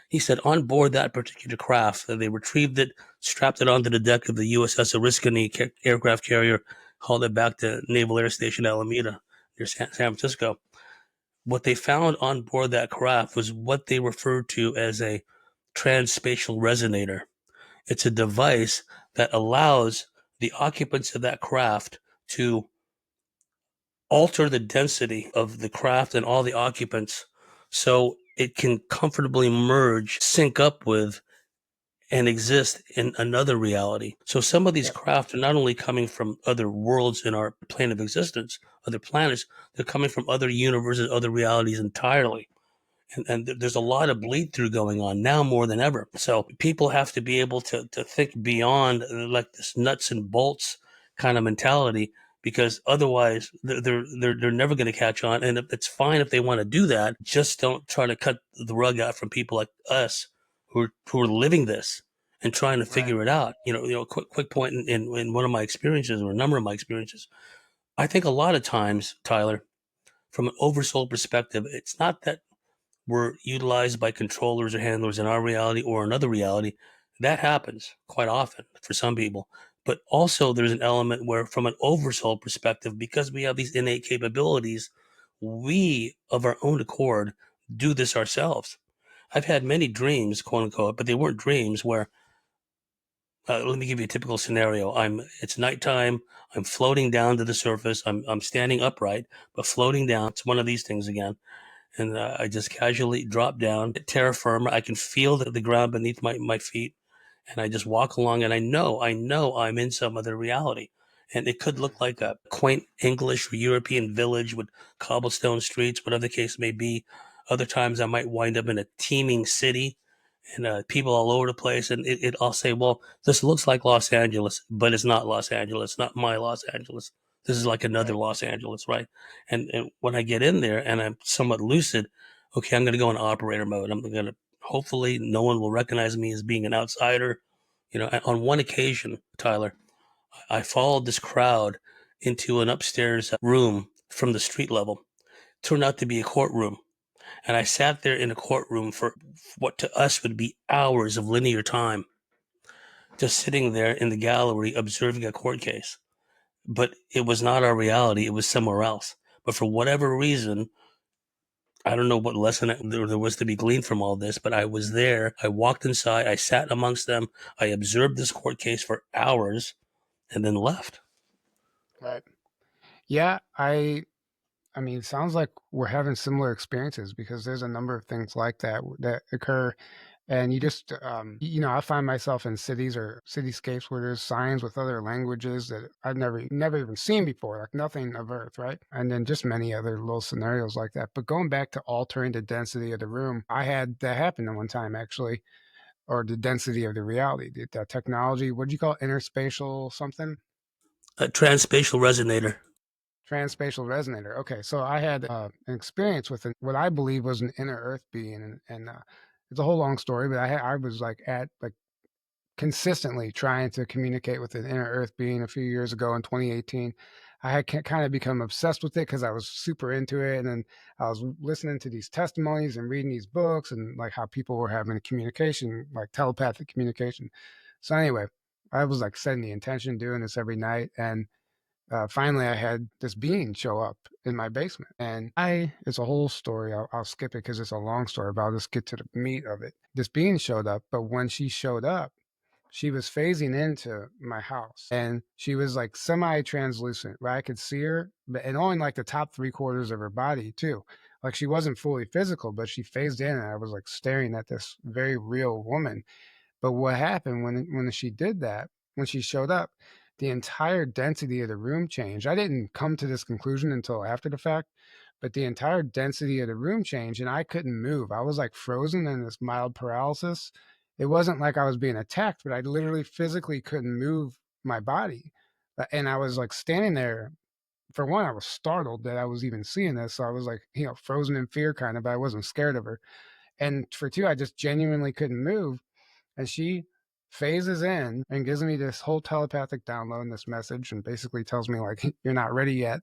He said on board that particular craft, they retrieved it, strapped it onto the deck of the USS Oriskany aircraft carrier, hauled it back to Naval Air Station Alameda near San Francisco. What they found on board that craft was what they referred to as a transspatial resonator. It's a device that allows the occupants of that craft to alter the density of the craft and all the occupants so it can comfortably merge, sync up with, and exist in another reality. So some of these Yep. craft are not only coming from other worlds in our plane of existence, other planets, they're coming from other universes, other realities entirely. And there's a lot of bleed through going on now more than ever. So people have to be able to think beyond like this nuts and bolts kind of mentality, because otherwise they're never going to catch on. And it's fine if they want to do that. Just don't try to cut the rug out from people like us who are living this and trying to Right. figure it out. Quick point in one of my experiences, or a number of my experiences. I think a lot of times, Tyler, from an oversoul perspective, it's not that we're utilized by controllers or handlers in our reality or another reality. That happens quite often for some people. But also, there's an element where, from an oversoul perspective, because we have these innate capabilities, we, of our own accord, do this ourselves. I've had many dreams, quote unquote, but they weren't dreams where, let me give you a typical scenario. It's nighttime. I'm floating down to the surface. I'm standing upright, but floating down. It's one of these things again, and I just casually drop down, terra firma. I can feel the ground beneath my feet, and I just walk along, and I know I'm in some other reality. And it could look like a quaint English or European village with cobblestone streets, whatever the case may be. Other times I might wind up in a teeming city and people all over the place. And I'll say, well, this looks like Los Angeles, but it's not Los Angeles. It's not my Los Angeles. This is like another Right. Los Angeles, right? And when I get in there and I'm somewhat lucid, okay, I'm going to go in operator mode. I'm going to, hopefully no one will recognize me as being an outsider. On one occasion, Tyler, I followed this crowd into an upstairs room from the street level. Turned out to be a courtroom. And I sat there in a courtroom for what to us would be hours of linear time, just sitting there in the gallery observing a court case. But it was not our reality, it was somewhere else. But for whatever reason, I don't know what lesson there was to be gleaned from all this, but I was there. I walked inside, I sat amongst them, I observed this court case for hours, and then left. Right. Yeah, I mean, it sounds like we're having similar experiences because there's a number of things like that that occur. And you just, I find myself in cities or cityscapes where there's signs with other languages that I've never even seen before, like nothing of Earth, right? And then just many other little scenarios like that. But going back to altering the density of the room, I had that happen one time actually, or the density of the reality, the technology. What do you call it? Interspatial something? A transspatial resonator. Transspatial resonator. Okay, so I had an experience with what I believe was an inner Earth being, and it's a whole long story, but I was like consistently trying to communicate with an inner Earth being a few years ago in 2018. I had kind of become obsessed with it because I was super into it, and then I was listening to these testimonies and reading these books and like how people were having a communication, like telepathic communication. So anyway, I was like setting the intention, doing this every night, and finally I had this being show up in my basement. And it's a whole story. I'll skip it because it's a long story, but I'll just get to the meat of it. This being showed up, but when she showed up, she was phasing into my house and she was like semi translucent, right? I could see her, but and only like the top three quarters of her body, too. Like she wasn't fully physical, but she phased in and I was like staring at this very real woman. But what happened when she did that, when she showed up, the entire density of the room changed. I didn't come to this conclusion until after the fact, but the entire density of the room changed and I couldn't move. I was like frozen in this mild paralysis. It wasn't like I was being attacked, but I literally physically couldn't move my body. And I was like standing there. For one, I was startled that I was even seeing this. So I was like, frozen in fear kind of, but I wasn't scared of her. And for two, I just genuinely couldn't move, and she phases in and gives me this whole telepathic download and this message and basically tells me like you're not ready yet,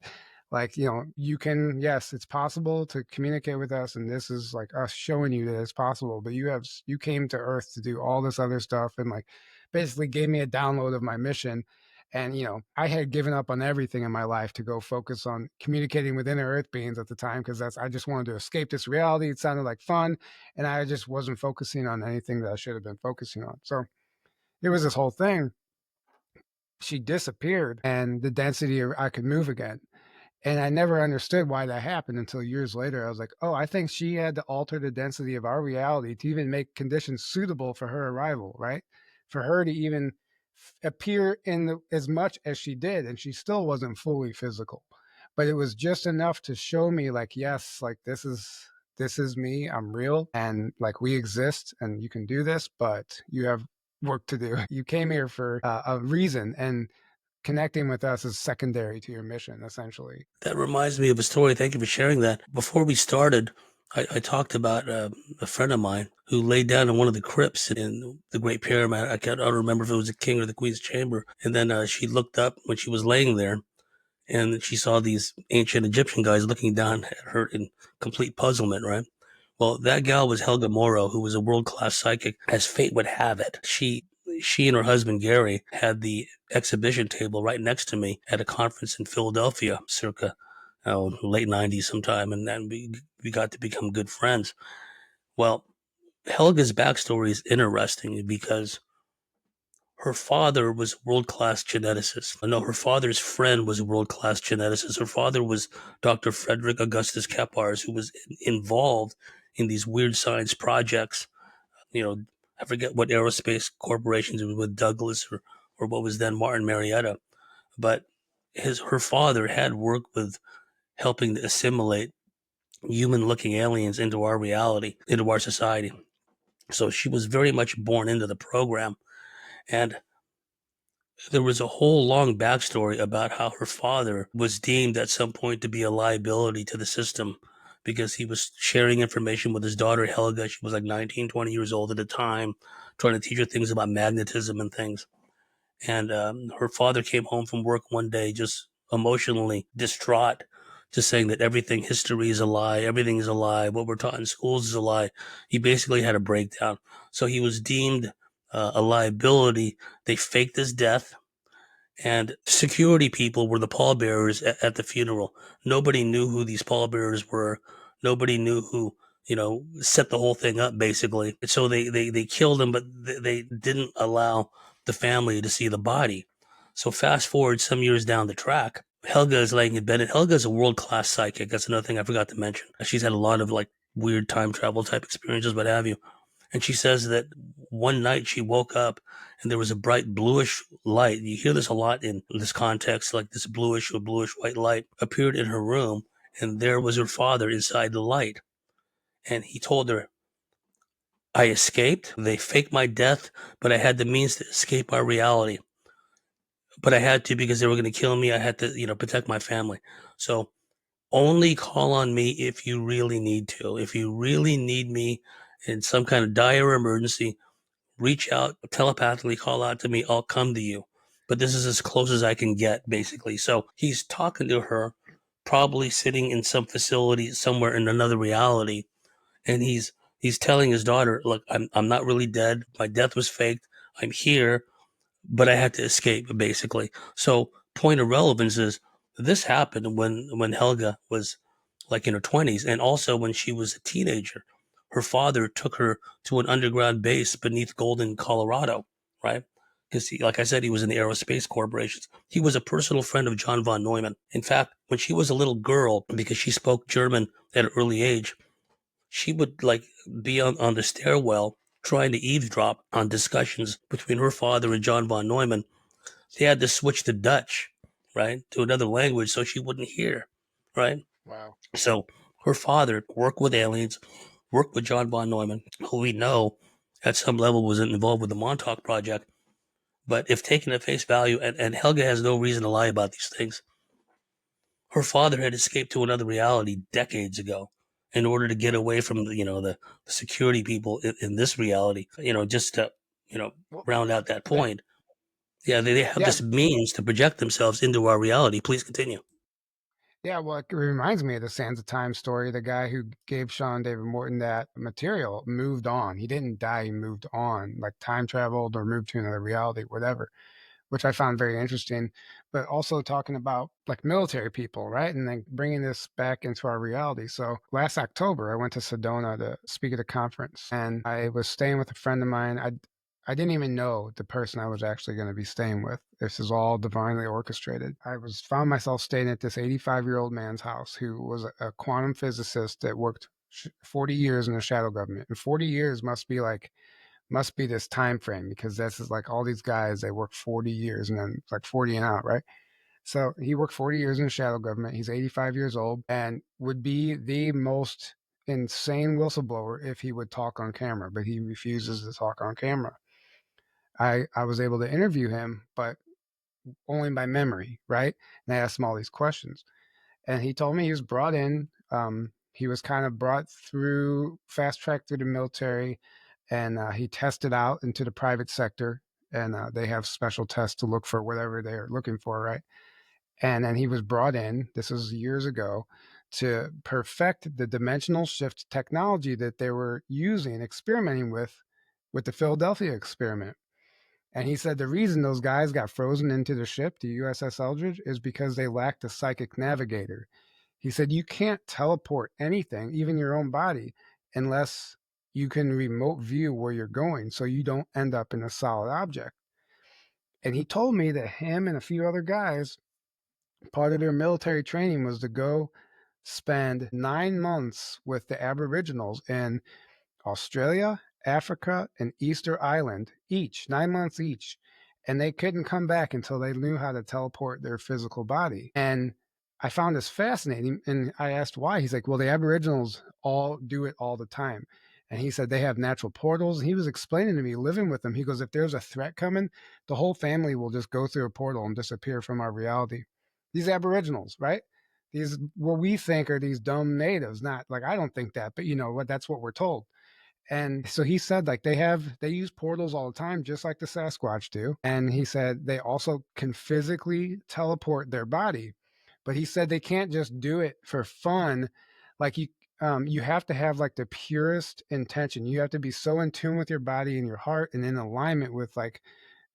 like you can, yes, it's possible to communicate with us, and this is like us showing you that it's possible, but you came to Earth to do all this other stuff, and like basically gave me a download of my mission. And I had given up on everything in my life to go focus on communicating with inner Earth beings at the time because I just wanted to escape this reality. It sounded like fun, and I just wasn't focusing on anything that I should have been focusing on. So it was this whole thing. She disappeared, and the density I could move again. And I never understood why that happened until years later. I was like, oh, I think she had to alter the density of our reality to even make conditions suitable for her arrival, right? For her to even appear as much as she did, and she still wasn't fully physical. But it was just enough to show me, like, yes, like this is me. I'm real, and like we exist, and you can do this, but you have work to do. You came here for a reason, and connecting with us is secondary to your mission, essentially. That reminds me of a story. Thank you for sharing that. Before we started, I talked about a friend of mine who laid down in one of the crypts in the Great Pyramid. I don't remember if it was the king or the queen's chamber. And then she looked up when she was laying there, and she saw these ancient Egyptian guys looking down at her in complete puzzlement, right? Well, that gal was Helgamorro, who was a world class psychic. As fate would have it, she and her husband Gary had the exhibition table right next to me at a conference in Philadelphia, circa late '90s sometime, and then we got to become good friends. Well, Helga's backstory is interesting because her father was a world class geneticist. No, her father's friend was a world class geneticist. Her father was Dr. Frederick Augustus Keppars, who was involved in these weird science projects. You know, I forget what aerospace corporations it was with Douglas or what was then Martin Marietta. But her father had worked with helping to assimilate human looking aliens into our reality, into our society. So she was very much born into the program. And there was a whole long backstory about how her father was deemed at some point to be a liability to the system because he was sharing information with his daughter Helga. She was like 19, 20 years old at the time, trying to teach her things about magnetism and things. And her father came home from work one day just emotionally distraught, just saying that everything, history is a lie, everything is a lie, what we're taught in schools is a lie. He basically had a breakdown. So he was deemed a liability. They faked his death, and security people were the pallbearers at the funeral. Nobody knew who these pallbearers were. Nobody knew who, set the whole thing up basically. So they killed him, but they didn't allow the family to see the body. So fast forward some years down the track, Helga is laying in bed, and Helga is a world class psychic. That's another thing I forgot to mention. She's had a lot of like weird time travel type experiences, what have you. And she says that one night she woke up and there was a bright bluish light. You hear this a lot in this context, like this bluish or bluish white light appeared in her room, and there was her father inside the light. And he told her, I escaped. They faked my death, but I had the means to escape our reality. But I had to because they were going to kill me. I had to, protect my family. So only call on me if you really need to. If you really need me in some kind of dire emergency, reach out, telepathically call out to me, I'll come to you. But this is as close as I can get, basically. So he's talking to her, probably sitting in some facility somewhere in another reality, and he's telling his daughter, look, I'm not really dead. My death was faked. I'm here, but I had to escape, basically. So point of relevance is this happened when Helga was like in her 20s, and also when she was a teenager. Her father took her to an underground base beneath Golden, Colorado, right? Because, like I said, he was in the aerospace corporations. He was a personal friend of John von Neumann. In fact, when she was a little girl, because she spoke German at an early age, she would like be on the stairwell trying to eavesdrop on discussions between her father and John von Neumann. They had to switch to Dutch, right, to another language so she wouldn't hear, right? Wow. So her father worked with aliens, worked with John von Neumann, who we know at some level was involved with the Montauk Project. But if taken at face value, and Helga has no reason to lie about these things, her father had escaped to another reality decades ago in order to get away from the security people in this reality. Just to you know Well, round out that yeah, point. Yeah, they have yeah, this means to project themselves into our reality. Please continue. yeah. Well, it reminds me of the Sands of Time story. The guy who gave Sean David Morton that material moved on. He didn't die. He moved on, like time traveled or moved to another reality, whatever. Which I found very interesting. But also talking about like military people, right? And then bringing this back into our reality. So last October, I went to Sedona to speak at a conference, and I was staying with a friend of mine. I didn't even know the person I was actually going to be staying with. This is all divinely orchestrated. I was found myself staying at this 85-year-old man's house who was a quantum physicist that worked 40 years in the shadow government. And 40 years must be this time frame because this is like all these guys they work 40 years and then like 40 and out, right? So he worked 40 years in the shadow government. He's 85 years old and would be the most insane whistleblower if he would talk on camera, but he refuses to talk on camera. I was able to interview him, but only by memory, right? And I asked him all these questions, and he told me he was brought in. He was kind of brought through fast track through the military, and he tested out into the private sector, and they have special tests to look for whatever they're looking for, right? And then he was brought in, this was years ago, to perfect the dimensional shift technology that they were using, experimenting with the Philadelphia experiment. And he said the reason those guys got frozen into the ship, the USS Eldridge, is because they lacked a psychic navigator. He said you can't teleport anything, even your own body, unless you can remote view where you're going so you don't end up in a solid object. And he told me that him and a few other guys, part of their military training was to go spend 9 months with the Aboriginals in Australia, Africa, and Easter Island, each 9 months each. And they couldn't come back until they knew how to teleport their physical body. And I found this fascinating. And I asked why. He's like, well, the Aboriginals all do it all the time. And he said they have natural portals. And he was explaining to me, living with them, he goes, if there's a threat coming, the whole family will just go through a portal and disappear from our reality. These Aboriginals, right? These, what we think are these dumb natives, not like, I don't think that, but you know what, that's what we're told. And so he said like they use portals all the time, just like the Sasquatch do. And he said they also can physically teleport their body, but he said they can't just do it for fun. Like you have to have like the purest intention. You have to be so in tune with your body and your heart and in alignment with like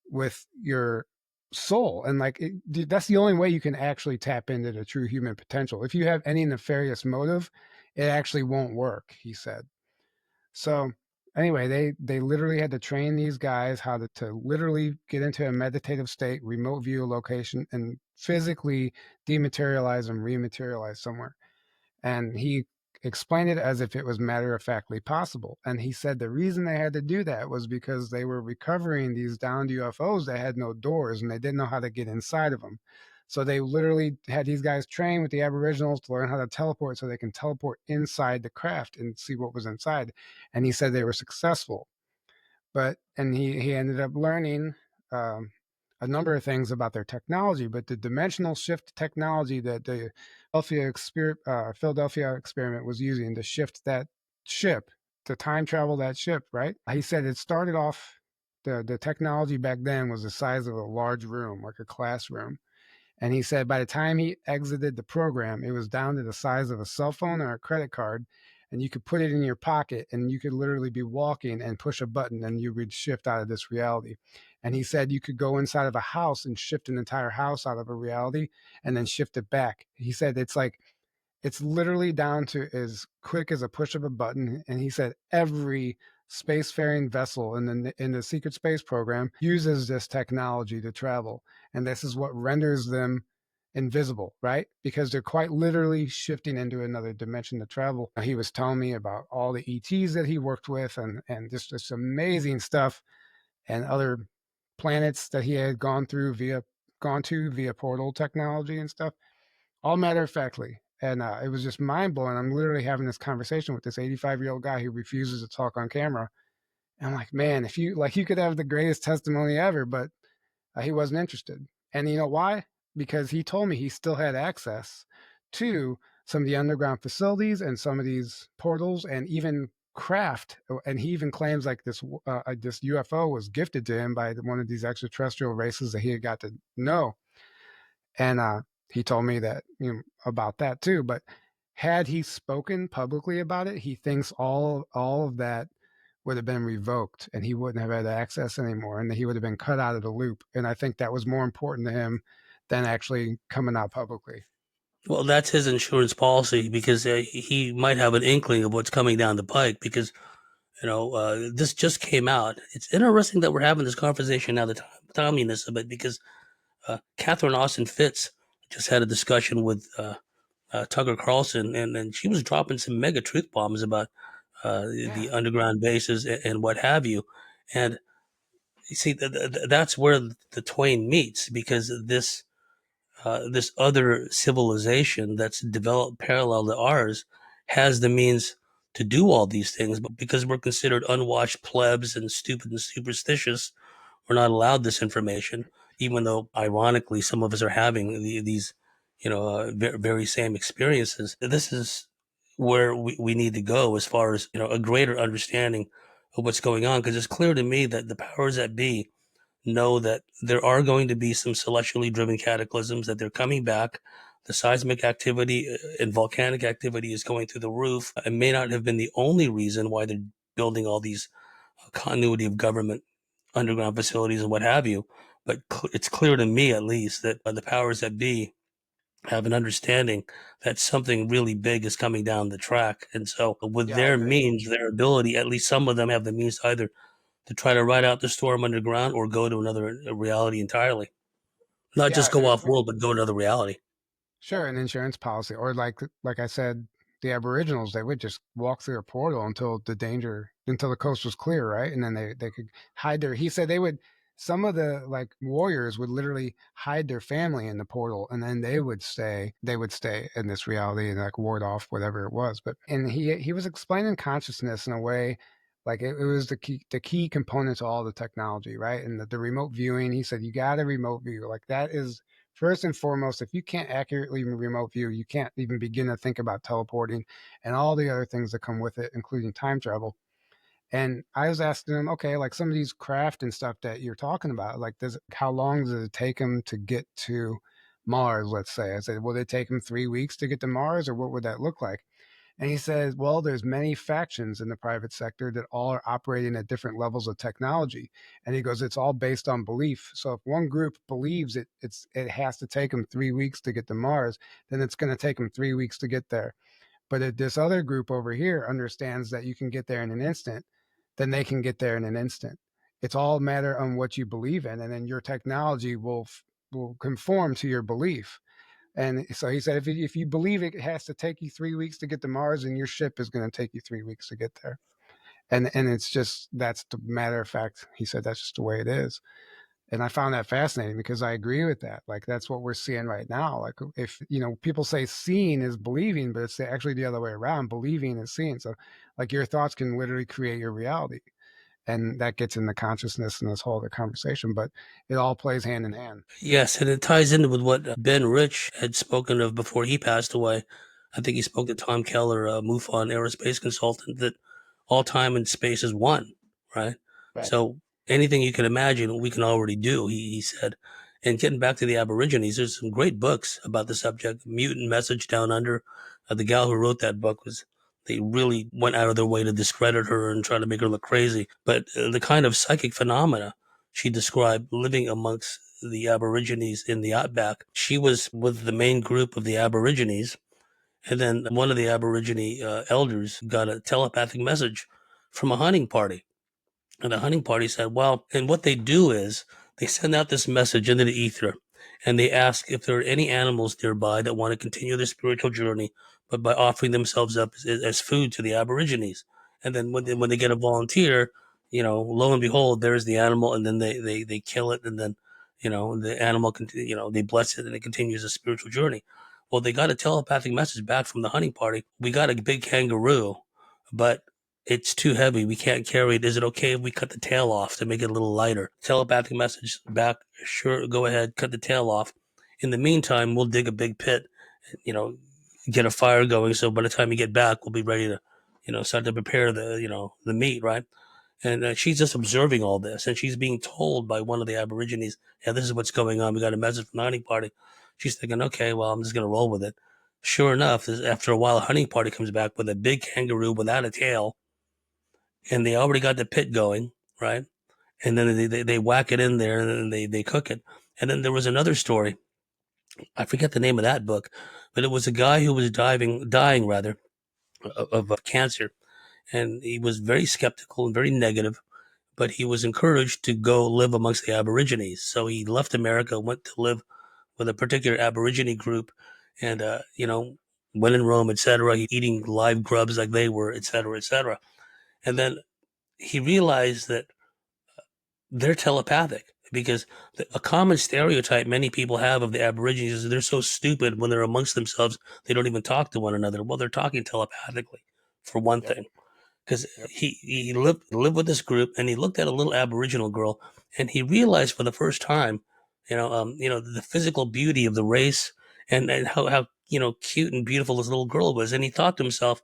with your soul. And like that's the only way you can actually tap into the true human potential. If you have any nefarious motive, it actually won't work, he said. So anyway, they literally had to train these guys how to literally get into a meditative state, remote view a location, and physically dematerialize and rematerialize somewhere. And he explained it as if it was matter of factly possible. And he said the reason they had to do that was because they were recovering these downed UFOs that had no doors and they didn't know how to get inside of them. So they literally had these guys train with the Aboriginals to learn how to teleport so they can teleport inside the craft and see what was inside. And he said they were successful. And he ended up learning um, a number of things about their technology, but the dimensional shift technology that the Philadelphia experiment was using to shift that ship, to time travel that ship, right? He said it started off, the technology back then was the size of a large room, like a classroom. And he said by the time he exited the program, it was down to the size of a cell phone or a credit card. And you could put it in your pocket and you could literally be walking and push a button and you would shift out of this reality. And he said you could go inside of a house and shift an entire house out of a reality and then shift it back. He said it's like it's literally down to as quick as a push of a button. And he said every spacefaring vessel in the secret space program uses this technology to travel, and this is what renders them invisible, right? Because they're quite literally shifting into another dimension to travel. He was telling me about all the ETs that he worked with, and just this amazing stuff, and other planets that he had gone to via portal technology and stuff, all matter of factly. And it was just mind blowing. I'm literally having this conversation with this 85-year-old guy who refuses to talk on camera. And I'm like, man, if you like, you could have the greatest testimony ever, but he wasn't interested. And you know why? Because he told me he still had access to some of the underground facilities and some of these portals and even craft. And he even claims like this UFO was gifted to him by one of these extraterrestrial races that he had got to know. And he told me that, you know, about that too. But had he spoken publicly about it, he thinks all of that would have been revoked and he wouldn't have had access anymore and he would have been cut out of the loop. And I think that was more important to him than actually coming out publicly. Well, that's his insurance policy because he might have an inkling of what's coming down the pike because, this just came out. It's interesting that we're having this conversation now, the timeliness of it, because Catherine Austin Fitz just had a discussion with Tucker Carlson, and she was dropping some mega truth bombs about Yeah. the underground bases and what have you. And you see, that's where the twain meets because this other civilization that's developed parallel to ours has the means to do all these things, but because we're considered unwashed plebs and stupid and superstitious, we're not allowed this information. even though ironically some of us are having these, very same experiences. This is where we need to go as far as, a greater understanding of what's going on, because it's clear to me that the powers that be know that there are going to be some celestially driven cataclysms, that they're coming back. The seismic activity and volcanic activity is going through the roof. It may not have been the only reason why they're building all these continuity of government underground facilities and what have you, but it's clear to me, at least, that the powers that be have an understanding that something really big is coming down the track. And so, with Yeah, I their agree. means, their ability, at least some of them have the means to either to try to ride out the storm underground or go to another reality entirely. Not Yeah, just go off world, but go to another reality. sure, an insurance policy, or like I said, the Aboriginals, they would just walk through a portal until the coast was clear, right? And then they could hide their. He said they would. Some of the like warriors would literally hide their family in the portal, and then They would stay in this reality and like ward off whatever it was. But and he was explaining consciousness in a way. Like it was the key component to all the technology, right? And the remote viewing, he said, you got a remote view. Like that is first and foremost, if you can't accurately remote view, you can't even begin to think about teleporting and all the other things that come with it, including time travel. And I was asking him, okay, like some of these craft and stuff that you're talking about, like how long does it take them to get to Mars, let's say? I said, will it take them 3 weeks to get to Mars, or what would that look like? And he says, well, there's many factions in the private sector that all are operating at different levels of technology. And he goes, it's all based on belief. So if one group believes it has to take them 3 weeks to get to Mars, then it's going to take them 3 weeks to get there. But if this other group over here understands that you can get there in an instant, then they can get there in an instant. It's all a matter on what you believe in, and then your technology will conform to your belief. And so he said, if you believe it has to take you 3 weeks to get to Mars, and your ship is going to take you 3 weeks to get there. And it's just that's the matter of fact. He said that's just the way it is. And I found that fascinating because I agree with that. Like that's what we're seeing right now. Like if people say seeing is believing, but it's actually the other way around. Believing is seeing. So like your thoughts can literally create your reality, and that gets into consciousness and this whole other conversation. But it all plays hand in hand. Yes, and it ties into with what Ben Rich had spoken of before he passed away. I think he spoke to Tom Keller, a MUFON aerospace consultant, that all time and space is one, right? Right. So anything you can imagine, we can already do, he said. And getting back to the Aborigines, there's some great books about the subject. Mutant Message Down Under. The gal who wrote that book they really went out of their way to discredit her and try to make her look crazy. But the kind of psychic phenomena she described living amongst the Aborigines in the outback. She was with the main group of the Aborigines, and then one of the Aborigine elders got a telepathic message from a hunting party. And the hunting party said, well, and what they do is they send out this message into the ether and they ask if there are any animals nearby that want to continue their spiritual journey, but by offering themselves up as food to the Aborigines. And then when they get a volunteer, lo and behold, there's the animal, and then they kill it, and then, the animal, they bless it and it continues a spiritual journey. Well, they got a telepathic message back from the hunting party. We got a big kangaroo, but it's too heavy. We can't carry it. Is it okay if we cut the tail off to make it a little lighter? Telepathic message back. Sure, go ahead, cut the tail off. In the meantime, we'll dig a big pit, you know, get a fire going. So by the time you get back, we'll be ready to, start to prepare the meat, right? And she's just observing all this, and she's being told by one of the Aborigines, "Yeah, this is what's going on. We got a message from the hunting party." She's thinking, "Okay, well, I'm just gonna roll with it." Sure enough, after a while, a hunting party comes back with a big kangaroo without a tail, and they already got the pit going, right? And then they whack it in there, and then they cook it. And then there was another story. I forget the name of that book, but it was a guy who was dying rather of cancer, and he was very skeptical and very negative. But he was encouraged to go live amongst the Aborigines, so he left America, went to live with a particular Aborigine group, and when in Rome, etc., eating live grubs like they were, etc., etc. And then he realized that they're telepathic, because a common stereotype many people have of the Aborigines is they're so stupid when they're amongst themselves, they don't even talk to one another. Well, they're talking telepathically, for one Yep. thing, because Yep. he lived with this group, and he looked at a little Aboriginal girl, and he realized for the first time, The physical beauty of the race, and how cute and beautiful this little girl was. And he thought to himself,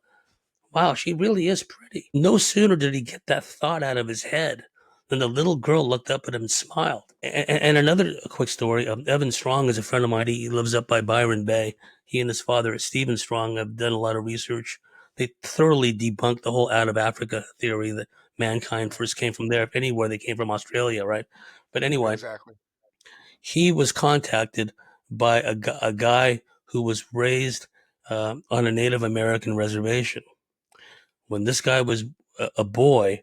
wow, she really is pretty. No sooner did he get that thought out of his head than the little girl looked up at him and smiled. And another quick story, Evan Strong is a friend of mine. He lives up by Byron Bay. He and his father, Stephen Strong, have done a lot of research. They thoroughly debunked the whole out of Africa theory that mankind Right. first came from there. If anywhere, they came from Australia, right? But anyway, Exactly. he was contacted by a guy who was raised on a Native American reservation. When this guy was a boy,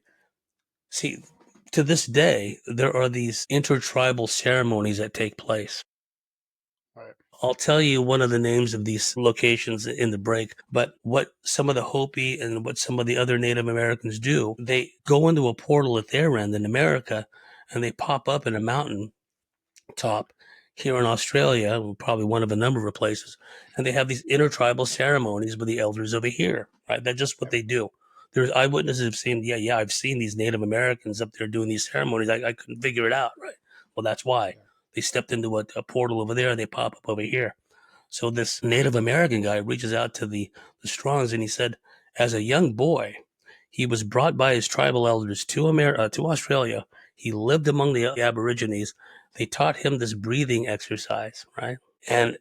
see, to this day, there are these intertribal ceremonies that take place. Right. I'll tell you one of the names of these locations in the break, but what some of the Hopi and what some of the other Native Americans do, they go into a portal at their end in America and they pop up in a mountain top here in Australia, probably one of a number of places, and they have these intertribal ceremonies with the elders over here. Right, that's just what Yep. they do. There's eyewitnesses have seen, yeah, I've seen these Native Americans up there doing these ceremonies. I couldn't figure it out. Right, well, that's why Yeah. they stepped into a portal over there and they pop up over here. So this Native American guy reaches out to the Strongs and he said, as a young boy, he was brought by his tribal elders to Australia. He lived among the Aborigines. They taught him this breathing exercise, right? And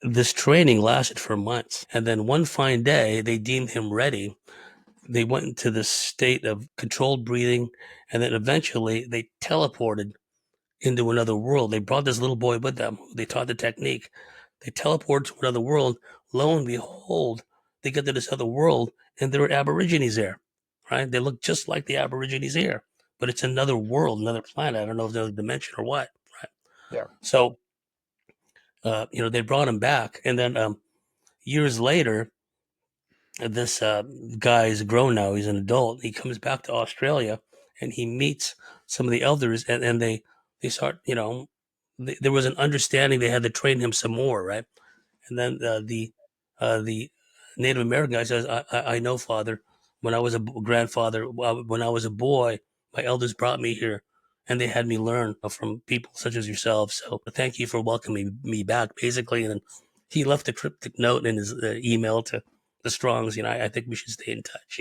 this training lasted for months. And then one fine day, they deemed him ready. They went into this state of controlled breathing. And then eventually they teleported into another world. They brought this little boy with them. They taught the technique. They teleport to another world. Lo and behold, they get to this other world and there are Aborigines there, right? They look just like the Aborigines here, but it's another world, another planet. I don't know if it's another dimension or what, right? Yeah. So, they brought him back. And then years later, this guy is grown now. He's an adult. He comes back to Australia and he meets some of the elders and they start, there was an understanding they had to train him some more, right? And then the Native American guy says, I know, Father. When I was a grandfather, when I was a boy, my elders brought me here, and they had me learn from people such as yourself. So thank you for welcoming me back, basically. And then he left a cryptic note in his email to the Strongs. I think we should stay in touch.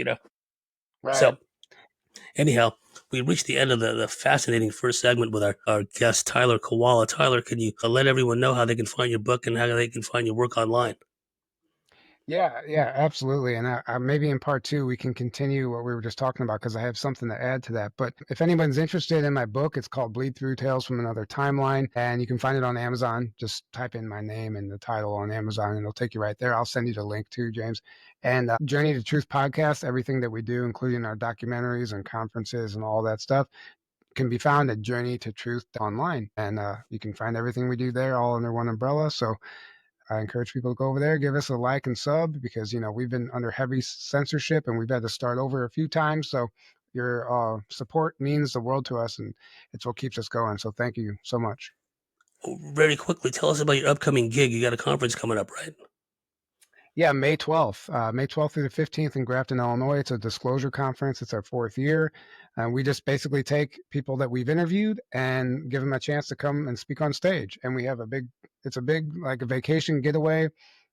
Right. So anyhow, we reached the end of the fascinating first segment with our guest, Tyler Kiwala. Tyler, can you let everyone know how they can find your book and how they can find your work online? Yeah, yeah, absolutely. And maybe in part two, we can continue what we were just talking about because I have something to add to that. But if anyone's interested in my book, it's called Bleed Through Tales from Another Timeline, and you can find it on Amazon. Just type in my name and the title on Amazon, and it'll take you right there. I'll send you the link too, James. And Journey to Truth podcast, everything that we do, including our documentaries and conferences and all that stuff, can be found at Journey to Truth online. And you can find everything we do there all under one umbrella. So I encourage people to go over there, give us a like and sub because we've been under heavy censorship and we've had to start over a few times. So your support means the world to us, and it's what keeps us going. So thank you so much. Very quickly, tell us about your upcoming gig. You got a conference coming up, right? Yeah, May 12th through the 15th in Grafton, Illinois. It's a disclosure conference. It's our fourth year. And we just basically take people that we've interviewed and give them a chance to come and speak on stage. And we have it's a big, like a vacation getaway.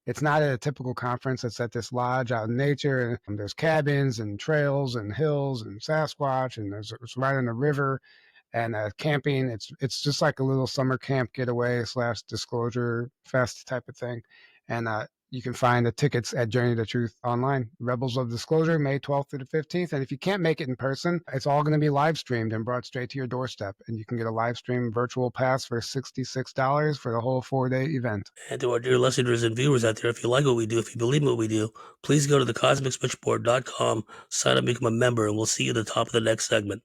It's not at a typical conference. It's at this lodge out in nature. And there's cabins and trails and hills and Sasquatch. And it's right on the river and camping. It's just like a little summer camp getaway slash disclosure fest type of thing. And you can find the tickets at Journey to Truth online. Rebels of Disclosure, May 12th through the 15th. And if you can't make it in person, it's all going to be live streamed and brought straight to your doorstep. And you can get a live stream virtual pass for $66 for the whole 4-day event. And to our dear listeners and viewers out there, if you like what we do, if you believe in what we do, please go to thecosmicswitchboard.com, sign up, become a member, and we'll see you at the top of the next segment.